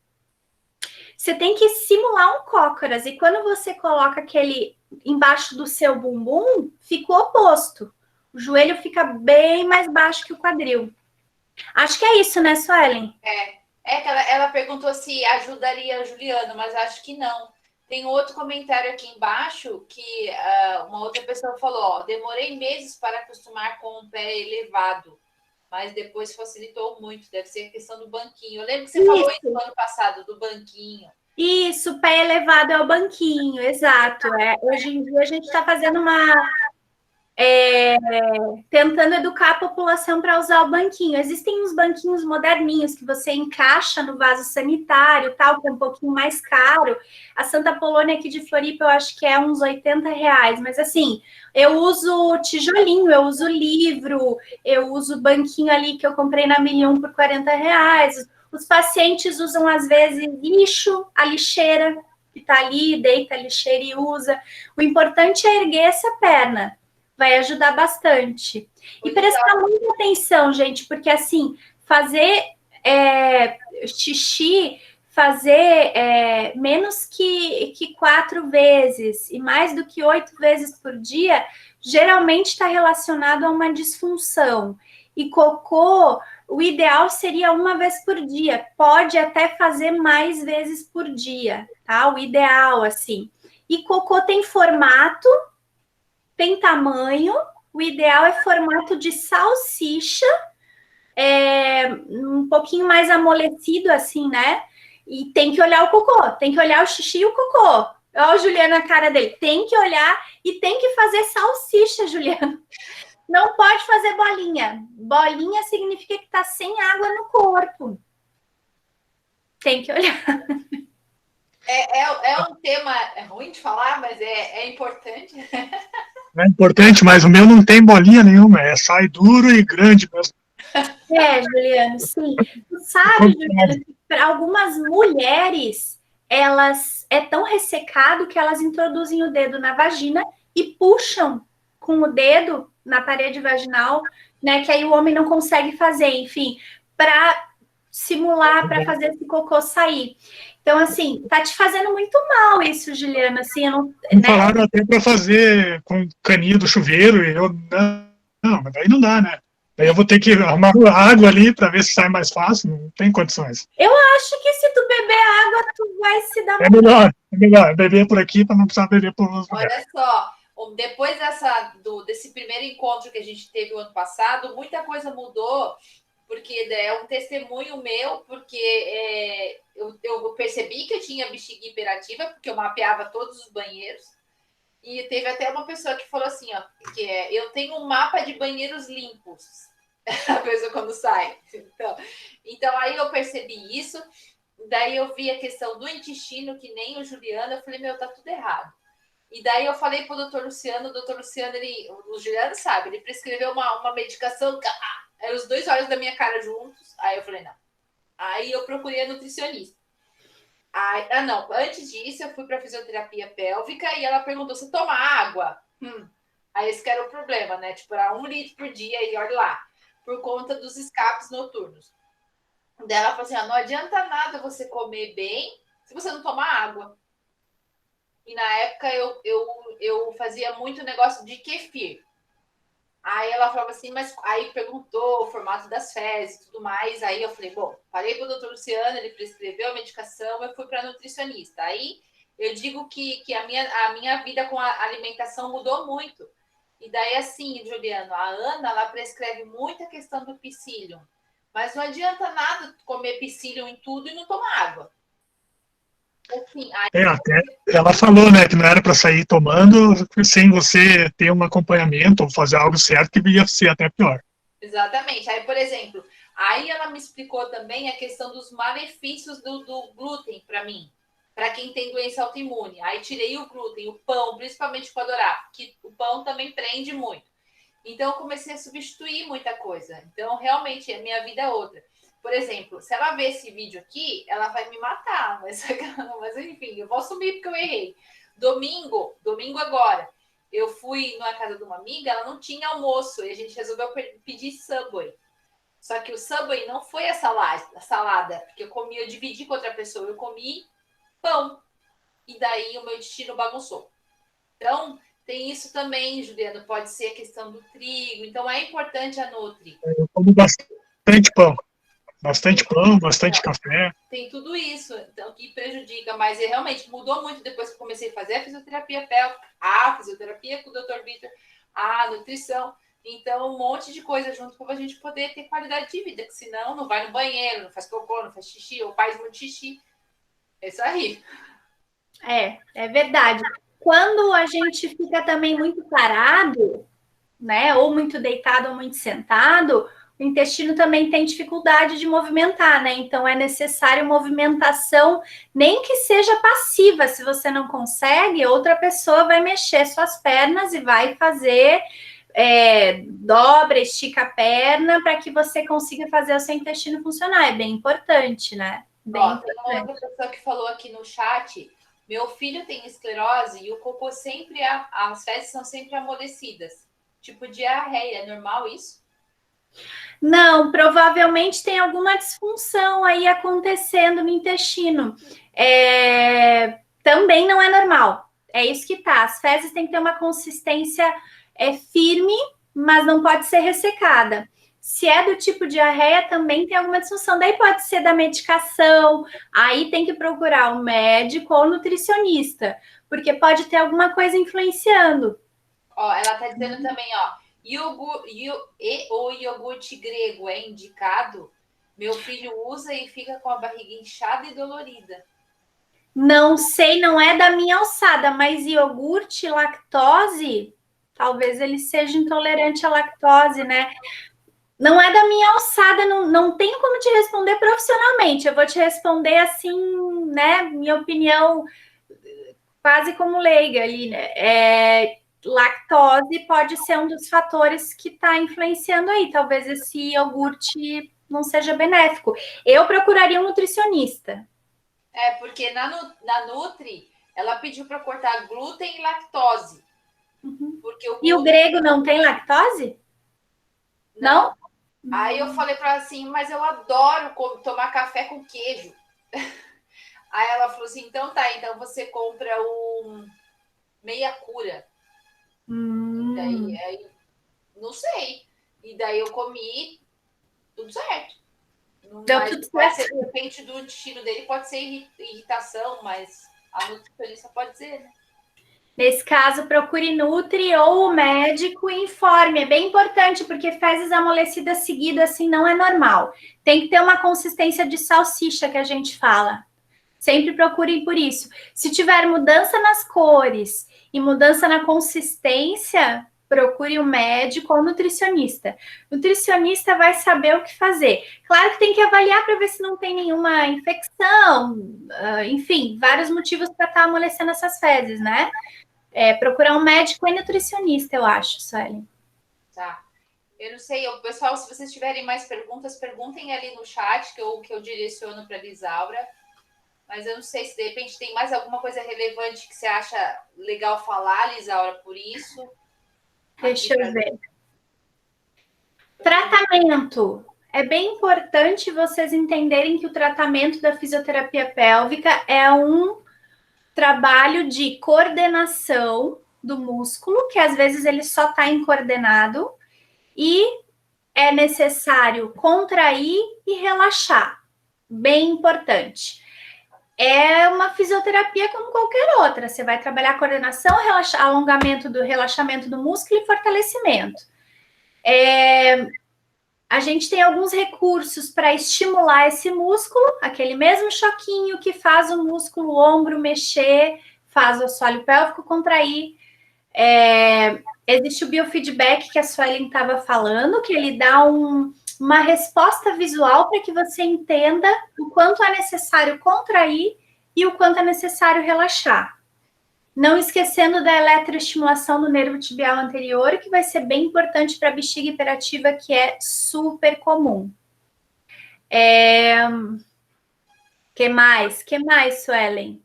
Você tem que simular um cócoras. E quando você coloca aquele embaixo do seu bumbum, fica o oposto. O joelho fica bem mais baixo que o quadril. Acho que é isso, né, Suelen? É que ela perguntou se ajudaria a Juliana, mas acho que não. Tem outro comentário aqui embaixo que uma outra pessoa falou, ó, demorei meses para acostumar com o pé elevado, mas depois facilitou muito, deve ser a questão do banquinho. Eu lembro que você falou isso no ano passado, do banquinho. Isso, pé elevado é o banquinho, exato. Hoje em dia a gente está fazendo tentando educar a população para usar o banquinho. Existem uns banquinhos moderninhos que você encaixa no vaso sanitário, tal, que é um pouquinho mais caro. A Santa Polônia aqui de Floripa, eu acho que é uns R$80, mas assim, eu uso tijolinho, eu uso livro, eu uso banquinho ali que eu comprei na Milium por R$40. Os pacientes usam, às vezes, lixo, a lixeira que está ali, deita a lixeira e usa. O importante é erguer essa perna. Vai ajudar bastante. E prestar muita atenção, gente, porque assim, fazer xixi, fazer menos que 4 vezes e mais do que 8 vezes por dia, geralmente está relacionado a uma disfunção. E cocô, o ideal seria 1 vez por dia. Pode até fazer mais vezes por dia, tá? O ideal, assim. E cocô tem formato, tem tamanho, o ideal é formato de salsicha, um pouquinho mais amolecido assim, né? E tem que olhar o cocô, tem que olhar o xixi e o cocô. Olha o Juliano na cara dele. Tem que olhar e tem que fazer salsicha, Juliano. Não pode fazer bolinha. Bolinha significa que tá sem água no corpo. Tem que olhar. É um tema ruim de falar, mas é importante. É importante, mas o meu não tem bolinha nenhuma, sai duro e grande mesmo. Juliano, sim. Tu sabe, Juliano, que para algumas mulheres, elas é tão ressecado que elas introduzem o dedo na vagina e puxam com o dedo na parede vaginal, né? Que aí o homem não consegue fazer, enfim, para simular, para fazer esse cocô sair. Então, assim, tá te fazendo muito mal isso, Juliana, assim, eu não... Me falaram até para fazer com caninha do chuveiro, e eu, não, mas daí não dá, né? Daí eu vou ter que arrumar água ali para ver se sai mais fácil, não tem condições. Eu acho que se tu beber água, tu vai se dar... É melhor beber por aqui para não precisar beber por outros lugares. Olha só, Depois desse primeiro encontro que a gente teve o ano passado, muita coisa mudou, porque é um testemunho meu, porque eu percebi que eu tinha bexiga hiperativa, porque eu mapeava todos os banheiros, e teve até uma pessoa que falou assim, ó, eu tenho um mapa de banheiros limpos, a pessoa quando sai. Então aí eu percebi isso, daí eu vi a questão do intestino, que nem o Juliano, eu falei, tá tudo errado. E daí eu falei pro doutor Luciano, o Juliano sabe, ele prescreveu uma medicação, aí os 2 olhos da minha cara juntos, aí eu falei, não. Aí eu procurei a nutricionista. Não, antes disso eu fui para fisioterapia pélvica e ela perguntou, você toma água? Aí esse que era o problema, né? Tipo, era 1 litro por dia e olha lá, por conta dos escapes noturnos. Daí ela falou assim, não adianta nada você comer bem se você não tomar água. E na época eu fazia muito negócio de kefir. Aí ela falava assim, mas aí perguntou o formato das fezes e tudo mais. Aí eu falei, falei para o doutor Luciano, ele prescreveu a medicação, eu fui para nutricionista. Aí eu digo que a minha vida com a alimentação mudou muito. E daí, assim, Juliano, a Ana, ela prescreve muita questão do psyllium. Mas não adianta nada comer psyllium em tudo e não tomar água. Assim, até ela falou, né, que não era para sair tomando sem você ter um acompanhamento ou fazer algo certo, que ia ser até pior. Exatamente. Aí, por exemplo, aí ela me explicou também a questão dos malefícios do glúten para mim, para quem tem doença autoimune. Aí tirei o glúten, o pão, principalmente para adorar, porque o pão também prende muito. Então, eu comecei a substituir muita coisa. Então, realmente, a minha vida é outra. Por exemplo, se ela ver esse vídeo aqui, ela vai me matar. Mas enfim, eu vou assumir porque eu errei. Domingo agora, eu fui na casa de uma amiga, ela não tinha almoço, e a gente resolveu pedir Subway. Só que o Subway não foi a salada, porque eu dividi com outra pessoa, eu comi pão. E daí o meu intestino bagunçou. Então, tem isso também, Juliano, pode ser a questão do trigo. Então, é importante a Nutri. Eu como bastante pão. Bastante pão, bastante café. Tem tudo isso, então, que prejudica. Mas realmente mudou muito depois que eu comecei a fazer a fisioterapia pélvica, a fisioterapia com o Dr. Vitor, a nutrição. Então, um monte de coisa junto para a gente poder ter qualidade de vida, que senão não vai no banheiro, não faz cocô, não faz xixi, ou faz muito xixi. É isso aí. É verdade. Quando a gente fica também muito parado, né, ou muito deitado ou muito sentado, o intestino também tem dificuldade de movimentar, né? Então é necessário movimentação, nem que seja passiva. Se você não consegue, outra pessoa vai mexer suas pernas e vai fazer dobra, estica a perna para que você consiga fazer o seu intestino funcionar. É bem importante, né? Bem importante. Tem uma outra pessoa que falou aqui no chat. Meu filho tem esclerose e o cocô sempre, as fezes são sempre amolecidas. Tipo diarreia, é normal isso? Não, provavelmente tem alguma disfunção aí acontecendo no intestino. Também não é normal. É isso que tá. As fezes têm que ter uma consistência firme, mas não pode ser ressecada. Se é do tipo diarreia, também tem alguma disfunção. Daí pode ser da medicação, aí tem que procurar um médico ou nutricionista, porque pode ter alguma coisa influenciando. Ó, ela tá dizendo também, ó, o iogurte grego é indicado? Meu filho usa e fica com a barriga inchada e dolorida. Não sei, não é da minha alçada, mas iogurte, lactose, talvez ele seja intolerante à lactose, né? Não é da minha alçada, não tenho como te responder profissionalmente. Eu vou te responder assim, né? Minha opinião, quase como leiga ali, né? Lactose pode ser um dos fatores que está influenciando aí. Talvez esse iogurte não seja benéfico. Eu procuraria um nutricionista. Porque na Nutri, ela pediu para cortar glúten e lactose. Uhum. Porque E o grego não tem lactose? Não? Aí eu falei para ela assim, mas eu adoro tomar café com queijo. Aí ela falou assim, então tá, então você compra um meia cura. Daí, não sei. E daí eu comi, tudo certo. Deu tudo certo. De repente do intestino dele pode ser irritação, mas a nutricionista pode dizer, né? Nesse caso, procure Nutri ou o médico e informe. É bem importante, porque fezes amolecidas seguidas assim não é normal. Tem que ter uma consistência de salsicha, que a gente fala. Sempre procurem por isso. Se tiver mudança nas cores e mudança na consistência, procure um médico ou nutricionista. O nutricionista vai saber o que fazer. Claro que tem que avaliar para ver se não tem nenhuma infecção, enfim, vários motivos para estar amolecendo essas fezes, né? Procurar um médico e nutricionista, eu acho, Suelen. Tá. Eu não sei, pessoal, se vocês tiverem mais perguntas, perguntem ali no chat, que eu direciono para a Lisaura. Mas eu não sei se de repente tem mais alguma coisa relevante que você acha legal falar, Lisaura, por isso. Deixa eu ver. Tratamento. É bem importante vocês entenderem que o tratamento da fisioterapia pélvica é um trabalho de coordenação do músculo, que às vezes ele só está incoordenado, e é necessário contrair e relaxar. Bem importante. É uma fisioterapia como qualquer outra. Você vai trabalhar coordenação, alongamento do relaxamento do músculo e fortalecimento. A gente tem alguns recursos para estimular esse músculo, aquele mesmo choquinho que faz o músculo o ombro mexer, faz o assoalho pélvico contrair. Existe o biofeedback que a Suelen estava falando, que ele dá uma resposta visual para que você entenda o quanto é necessário contrair e o quanto é necessário relaxar. Não esquecendo da eletroestimulação do nervo tibial anterior, que vai ser bem importante para a bexiga hiperativa, que é super comum. Que mais, Suelen?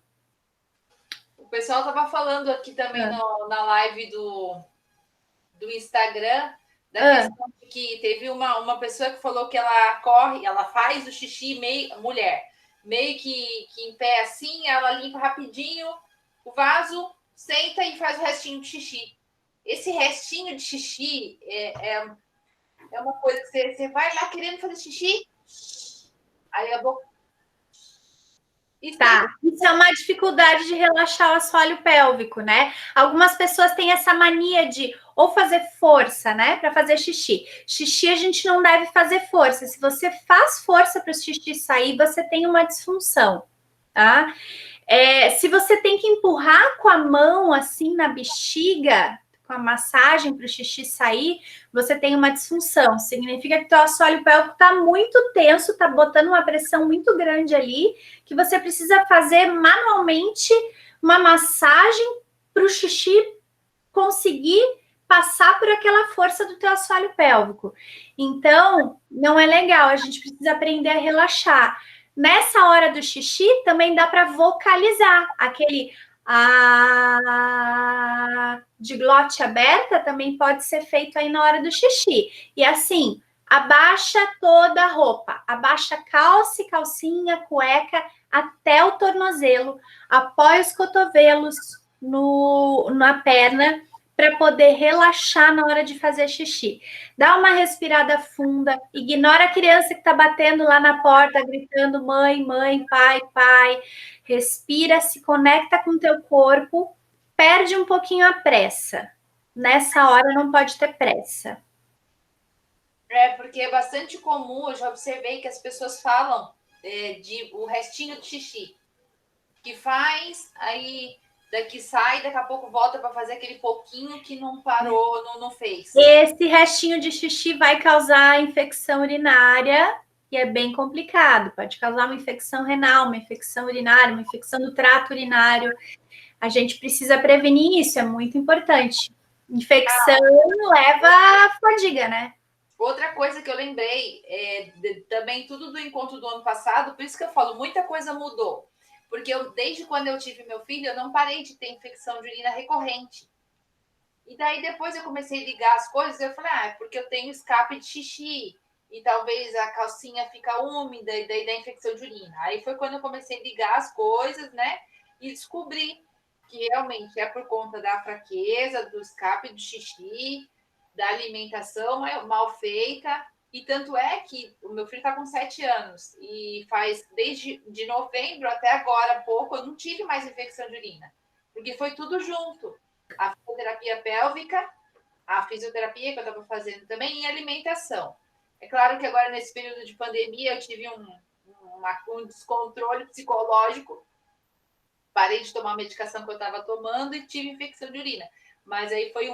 O pessoal estava falando aqui também na live do Instagram, da questão de que teve uma pessoa que falou que ela corre, ela faz o xixi meio que em pé assim, ela limpa rapidinho o vaso, senta e faz o restinho de xixi. Esse restinho de xixi é uma coisa que você vai lá querendo fazer xixi, aí a boca... Isso é uma dificuldade de relaxar o assoalho pélvico, né? Algumas pessoas têm essa mania de ou fazer força, né, para fazer xixi. Xixi a gente não deve fazer força. Se você faz força para o xixi sair, você tem uma disfunção, tá? Se você tem que empurrar com a mão assim na bexiga, com a massagem para o xixi sair, você tem uma disfunção. Significa que o teu assoalho pélvico está muito tenso, está botando uma pressão muito grande ali, que você precisa fazer manualmente uma massagem para o xixi conseguir passar por aquela força do teu assoalho pélvico. Então, não é legal, a gente precisa aprender a relaxar. Nessa hora do xixi, também dá para vocalizar aquele de glote aberta, também pode ser feito aí na hora do xixi. E assim, abaixa toda a roupa, abaixa calça, calcinha, cueca, até o tornozelo, apoia os cotovelos na perna, para poder relaxar na hora de fazer xixi. Dá uma respirada funda, ignora a criança que está batendo lá na porta, gritando mãe, mãe, pai, pai. Respira, se conecta com o teu corpo, perde um pouquinho a pressa. Nessa hora não pode ter pressa. Porque é bastante comum, eu já observei que as pessoas falam de o restinho de xixi, que faz, aí... daqui sai, daqui a pouco volta para fazer aquele pouquinho que não parou, não fez. Esse restinho de xixi vai causar infecção urinária e é bem complicado. Pode causar uma infecção renal, uma infecção urinária, uma infecção do trato urinário. A gente precisa prevenir isso, é muito importante. Infecção leva a fadiga, né? Outra coisa que eu lembrei, também tudo do encontro do ano passado, por isso que eu falo, muita coisa mudou. Porque desde quando eu tive meu filho, eu não parei de ter infecção de urina recorrente. E daí depois eu comecei a ligar as coisas, eu falei, é porque eu tenho escape de xixi, e talvez a calcinha fica úmida, e daí dá infecção de urina. Aí foi quando eu comecei a ligar as coisas, né? E descobri que realmente é por conta da fraqueza, do escape de xixi, da alimentação mal feita. E tanto é que o meu filho está com 7 anos e faz desde de novembro até agora pouco, eu não tive mais infecção de urina, porque foi tudo junto. a fisioterapia pélvica, a fisioterapia que eu estava fazendo também, e alimentação. É claro que agora, nesse período de pandemia, eu tive um descontrole psicológico, parei de tomar a medicação que eu estava tomando e tive infecção de urina. Mas aí foi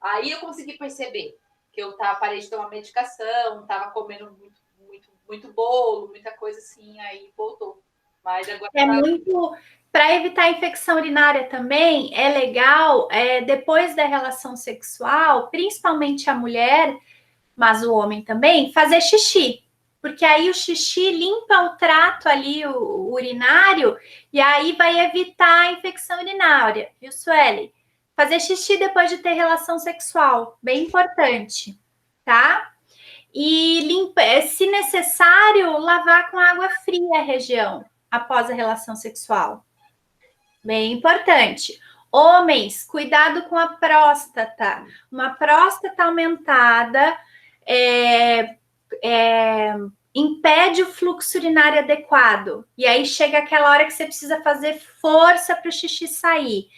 aí eu consegui perceber que eu parei de tomar medicação, estava comendo muito bolo, muita coisa assim, aí voltou. Mas agora muito... Para evitar a infecção urinária também, é legal, depois da relação sexual, principalmente a mulher, mas o homem também, fazer xixi. Porque aí o xixi limpa o trato ali, o urinário, e aí vai evitar a infecção urinária, viu, Sueli? Fazer xixi depois de ter relação sexual, bem importante, tá? E se necessário, lavar com água fria a região após a relação sexual. Bem importante. Homens, cuidado com a próstata. Uma próstata aumentada impede o fluxo urinário adequado. E aí chega aquela hora que você precisa fazer força para o xixi sair.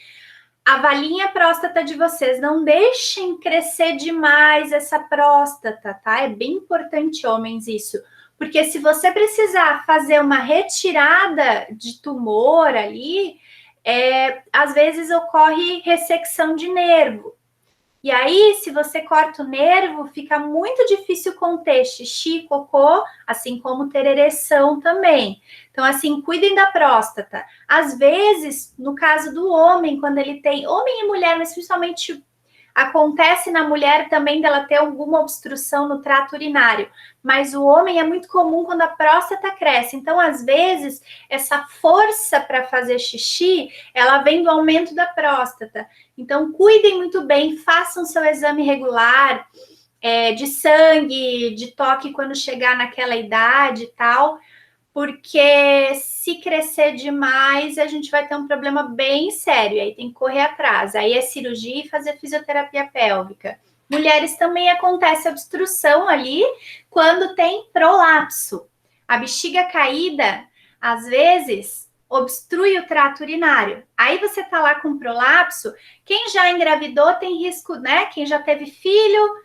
Avaliem a próstata de vocês. Não deixem crescer demais essa próstata, tá? É bem importante, homens, isso. Porque se você precisar fazer uma retirada de tumor ali, às vezes ocorre ressecção de nervo. E aí, se você corta o nervo, fica muito difícil conter xixi, cocô, assim como ter ereção também. Então, assim, cuidem da próstata. Às vezes, no caso do homem, quando ele tem... Homem e mulher, mas principalmente acontece na mulher também dela ter alguma obstrução no trato urinário. Mas o homem é muito comum quando a próstata cresce. Então, às vezes, essa força para fazer xixi, ela vem do aumento da próstata. Então, cuidem muito bem, façam seu exame regular de sangue, de toque quando chegar naquela idade e tal, porque se crescer demais, a gente vai ter um problema bem sério, aí tem que correr atrás. Aí é cirurgia e fazer fisioterapia pélvica. Mulheres também acontece obstrução ali quando tem prolapso. A bexiga caída, às vezes, obstrui o trato urinário. Aí você tá lá com prolapso, quem já engravidou tem risco, né? Quem já teve filho,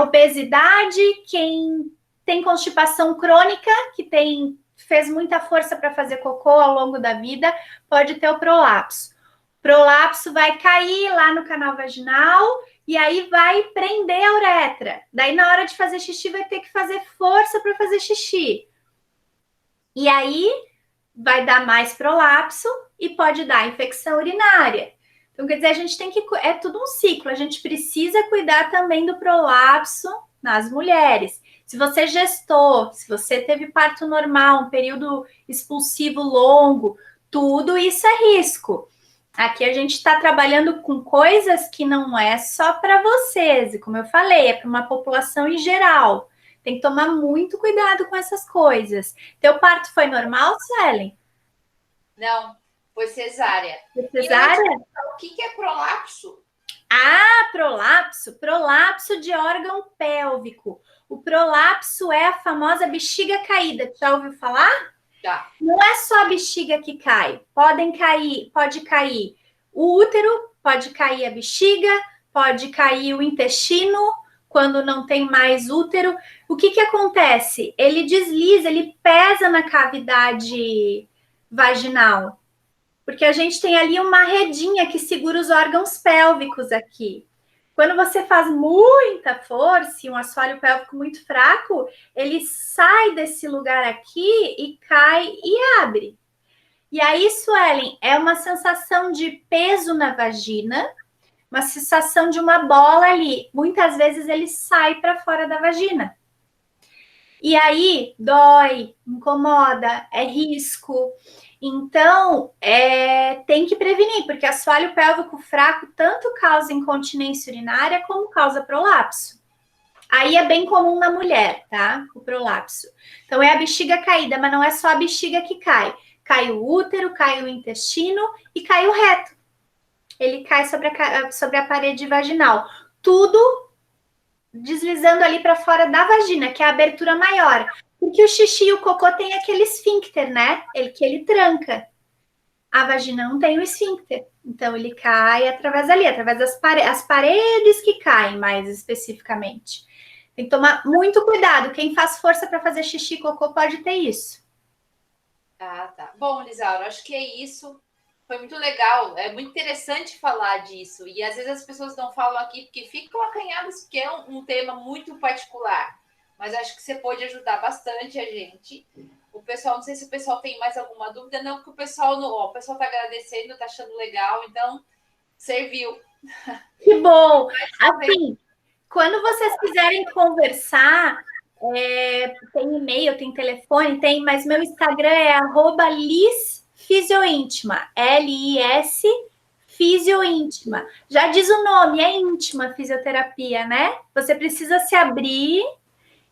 obesidade, quem tem constipação crônica, que fez muita força para fazer cocô ao longo da vida, pode ter o prolapso. Prolapso vai cair lá no canal vaginal e aí vai prender a uretra. Daí, na hora de fazer xixi, vai ter que fazer força para fazer xixi. E aí, vai dar mais prolapso e pode dar infecção urinária. Então, quer dizer, a gente tem que... É tudo um ciclo. A gente precisa cuidar também do prolapso nas mulheres. Se você gestou, se você teve parto normal, um período expulsivo longo, tudo isso é risco. Aqui a gente está trabalhando com coisas que não é só para vocês, e como eu falei, é para uma população em geral. Tem que tomar muito cuidado com essas coisas. Teu parto foi normal, Suelen? Não, foi cesárea. Foi cesárea? O que é prolapso? Ah, prolapso. Prolapso de órgão pélvico. O prolapso é a famosa bexiga caída. Já ouviu falar? Já. Não é só a bexiga que cai. Pode cair o útero, pode cair a bexiga, pode cair o intestino, quando não tem mais útero. O que acontece? Ele desliza, ele pesa na cavidade vaginal. Porque a gente tem ali uma redinha que segura os órgãos pélvicos aqui. Quando você faz muita força e um assoalho pélvico muito fraco, ele sai desse lugar aqui e cai e abre. E aí, Suelen, é uma sensação de peso na vagina, uma sensação de uma bola ali. Muitas vezes ele sai para fora da vagina. E aí, dói, incomoda, é risco. Então, tem que prevenir, porque assoalho pélvico fraco tanto causa incontinência urinária como causa prolapso. Aí é bem comum na mulher, tá? O prolapso. Então, é a bexiga caída, mas não é só a bexiga que cai. Cai o útero, cai o intestino e cai o reto. Ele cai sobre a parede vaginal. Tudo deslizando ali para fora da vagina, que é a abertura maior. Porque o xixi e o cocô tem aquele esfíncter, né? Que ele tranca. A vagina não tem o esfíncter, então ele cai através dali, através das as paredes que caem, mais especificamente. Tem que tomar muito cuidado. Quem faz força para fazer xixi e cocô pode ter isso. Ah, tá. Bom, Lisaura, acho que é isso. Foi muito legal. É muito interessante falar disso. E às vezes as pessoas não falam aqui porque ficam acanhadas, porque é um tema muito particular. Mas acho que você pode ajudar bastante a gente. O pessoal, não sei se o pessoal tem mais alguma dúvida, não, porque o pessoal o pessoal está agradecendo, está achando legal, então serviu. Que bom! Assim, quando vocês quiserem conversar, tem e-mail, tem telefone, mas meu Instagram é @lisfisioíntima, L-I-S fisioíntima. Já diz o nome, é íntima fisioterapia, né? Você precisa se abrir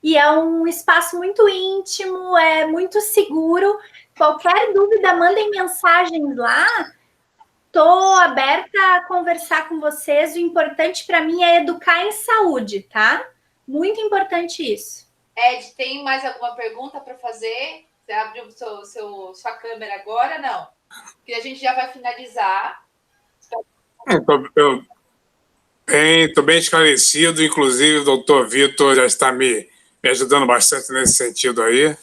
e é um espaço muito íntimo, é muito seguro. Qualquer dúvida, mandem mensagens lá. Estou aberta a conversar com vocês. O importante para mim é educar em saúde, tá? Muito importante isso. Ed, tem mais alguma pergunta para fazer? Você abriu sua câmera agora? Não. Porque a gente já vai finalizar. Estou bem esclarecido, inclusive o doutor Vitor já está me ajudando bastante nesse sentido aí.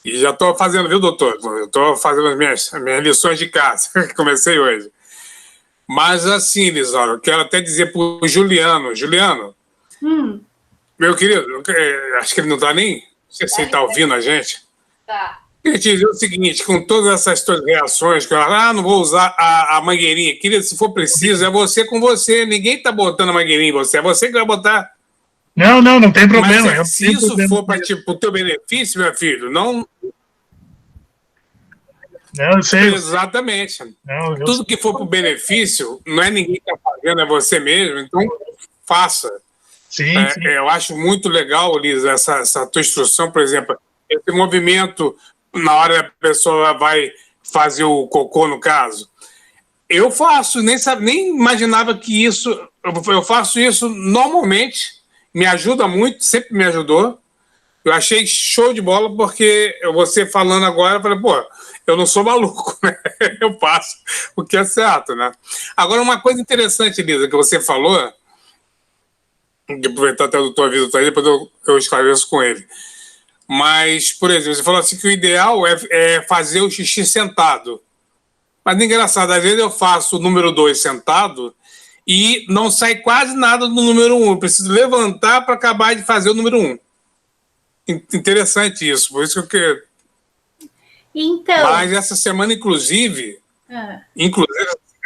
E já estou fazendo, viu, doutor? Estou fazendo as minhas lições de casa, que comecei hoje. Mas assim, Lisaura, eu quero até dizer para o Juliano. Juliano, meu querido, acho que ele não está nem... Não sei se ele está ouvindo a gente. Tá. Queria te dizer o seguinte, com todas essas tuas reações, que não vou usar a mangueirinha. Querido, se for preciso, é você com você. Ninguém está botando a mangueirinha em você, é você que vai botar. Não tem problema. Mas se isso for para o teu benefício, meu filho, não... Não, eu sei. Exatamente. Tudo que for para o benefício, não é ninguém que está fazendo, é você mesmo, então faça. Sim. Eu acho muito legal, Lisa, essa tua instrução, por exemplo, esse movimento na hora que a pessoa vai fazer o cocô, no caso. Eu faço, nem imaginava que isso... Eu faço isso normalmente, me ajuda muito, sempre me ajudou. Eu achei show de bola, porque você falando agora, eu falei, eu não sou maluco, né? Eu faço o que é certo, né? Agora, uma coisa interessante, Lisa, que você falou, de aproveitar até o doutor Vitor aí, depois eu esclareço com ele. Mas, por exemplo, você falou assim que o ideal é fazer o xixi sentado. Mas, engraçado, às vezes eu faço o número 2 sentado e não sai quase nada do número 1. Eu preciso levantar para acabar de fazer o número 1. Interessante isso, por isso que eu quero... Então... Mas essa semana, inclusive,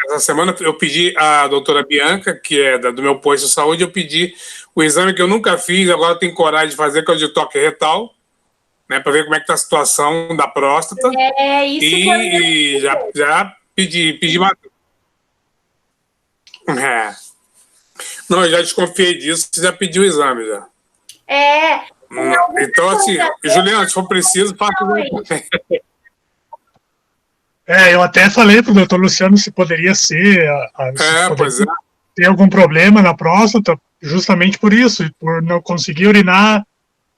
essa semana eu pedi à doutora Bianca, que é do meu posto de saúde, eu pedi o exame que eu nunca fiz, agora eu tenho coragem de fazer, que é o de toque retal, né, para ver como é que está a situação da próstata. Isso e já pedi Não, eu já desconfiei disso, já pedi o exame já. Então, assim, Juliana, se for preciso, faça o exame. Eu até falei para o doutor Luciano se poderia ser, pois é. ter algum problema na próstata, justamente por isso, por não conseguir urinar,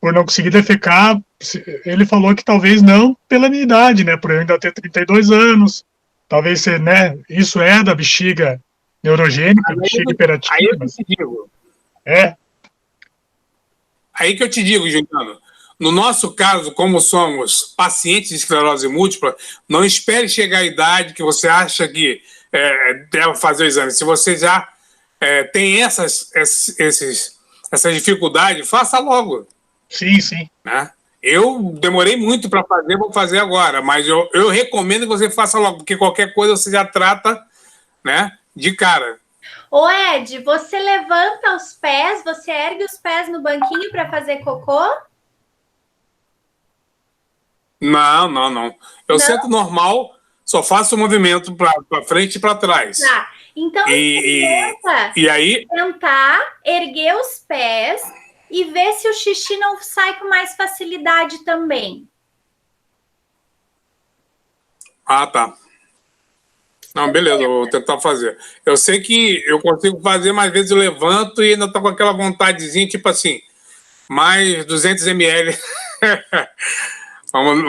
por não conseguir defecar. Ele falou que talvez não pela minha idade, né, por eu ainda ter 32 anos, talvez, né, isso é da bexiga neurogênica, bexiga hiperativa. Aí eu te digo. Aí que eu te digo, Juliano. No nosso caso, como somos pacientes de esclerose múltipla, não espere chegar à idade que você acha que deve fazer o exame. Se você já tem essas dificuldades, faça logo. Sim. Né? Eu demorei muito para fazer, vou fazer agora, mas eu recomendo que você faça logo, porque qualquer coisa você já trata, né, de cara. Ô, Ed, você levanta os pés, você ergue os pés no banquinho para fazer cocô? Não. Eu sento normal, só faço o movimento para frente e para trás. Tá. Então, e aí tentar erguer os pés e ver se o xixi não sai com mais facilidade também. Tá. Não, beleza, eu vou tentar fazer. Eu sei que eu consigo fazer, mas às vezes eu levanto e ainda tô com aquela vontadezinha, tipo assim, mais 200 ml. Vamos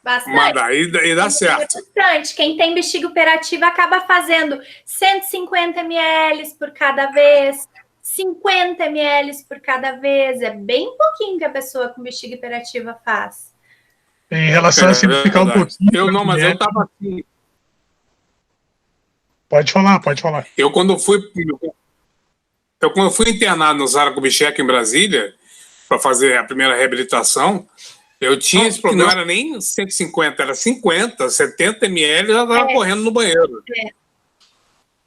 Bastante. Mandar, e dá certo. Bastante. Quem tem bexiga operativa acaba fazendo 150 ml por cada vez, 50 ml por cada vez. É bem pouquinho que a pessoa com bexiga operativa faz. Em relação a simplificar um pouquinho. Eu não, mas eu tava assim. Pode falar, pode falar. Eu quando fui internado no Sara Kubitschek em Brasília, para fazer a primeira reabilitação, eu tinha esse problema, não era nem 150, era 50, 70 ml, eu estava correndo no banheiro.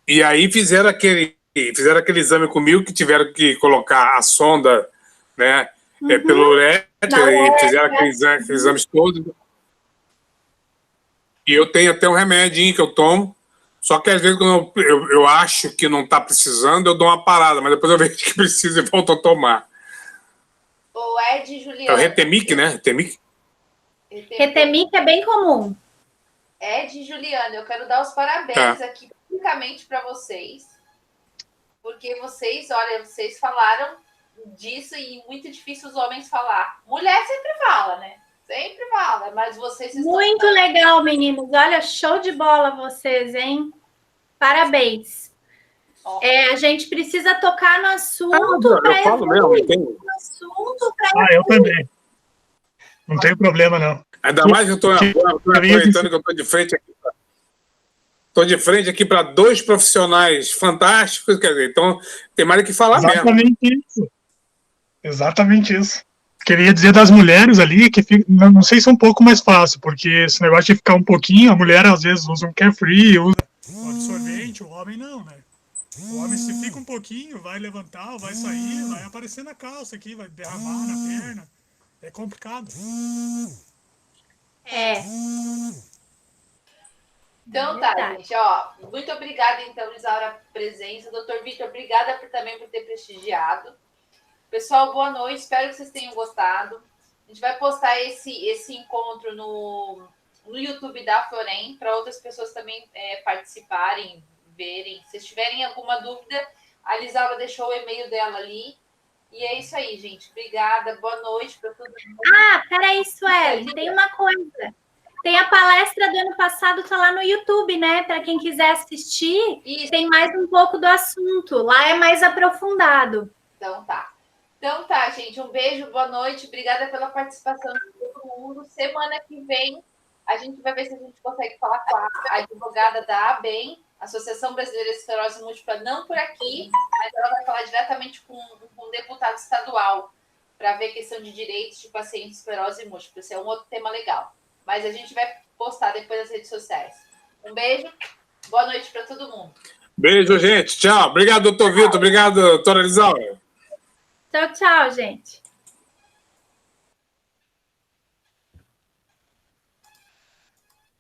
E aí fizeram aquele exame comigo, que tiveram que colocar a sonda, né, pelo uretra, e fizeram aqueles exames todos. E eu tenho até um remedinho que eu tomo, só que às vezes quando eu acho que não está precisando, eu dou uma parada, mas depois eu vejo que precisa e volto a tomar. O Ed Juliano. É o Retemic, né? Retemic é bem comum. Ed Juliano, eu quero dar os parabéns aqui publicamente para vocês, porque vocês falaram disso e muito difícil os homens falar. Mulher sempre fala, né? Sempre fala, mas vocês... Muito legal, meninos. Olha, show de bola vocês, hein? Parabéns. A gente precisa tocar no assunto para evoluir. Eu também. Não tem problema, não. Ainda mais que eu estou aproveitando que eu estou de frente aqui. Estou de frente aqui para dois profissionais fantásticos, quer dizer, então tem mais que falar Exatamente mesmo. Isso. Exatamente isso. Queria dizer das mulheres ali, que não sei se é um pouco mais fácil, porque esse negócio de ficar um pouquinho, a mulher às vezes usa um carefree, usa o absorvente, o homem não, né? O homem, se fica um pouquinho, vai levantar, vai sair, vai aparecer na calça aqui, vai derramar na perna. É complicado. Então tá, gente, muito obrigada, então, Isaura, pela presença. Doutor Vitor, obrigada também por ter prestigiado. Pessoal, boa noite, espero que vocês tenham gostado. A gente vai postar esse encontro no YouTube da Florem, para outras pessoas também participarem, verem. Se tiverem alguma dúvida, a Lisaura deixou o e-mail dela ali. E é isso aí, gente. Obrigada, boa noite para todo mundo. Peraí, Sueli, tem uma coisa. Tem a palestra do ano passado, tá lá no YouTube, né? Para quem quiser assistir, tem mais um pouco do assunto. Lá é mais aprofundado. Então tá, gente. Um beijo, boa noite. Obrigada pela participação de todo mundo. Semana que vem, a gente vai ver se a gente consegue falar com a advogada da ABEM, Associação Brasileira de Esclerose Múltipla, não por aqui, mas ela vai falar diretamente com um deputado estadual para ver questão de direitos de pacientes de esclerose múltipla. Esse é um outro tema legal. Mas a gente vai postar depois nas redes sociais. Um beijo, boa noite para todo mundo. Beijo, gente. Tchau. Obrigado, doutor Vitor. Obrigado, doutora Lisaura. Tchau, gente.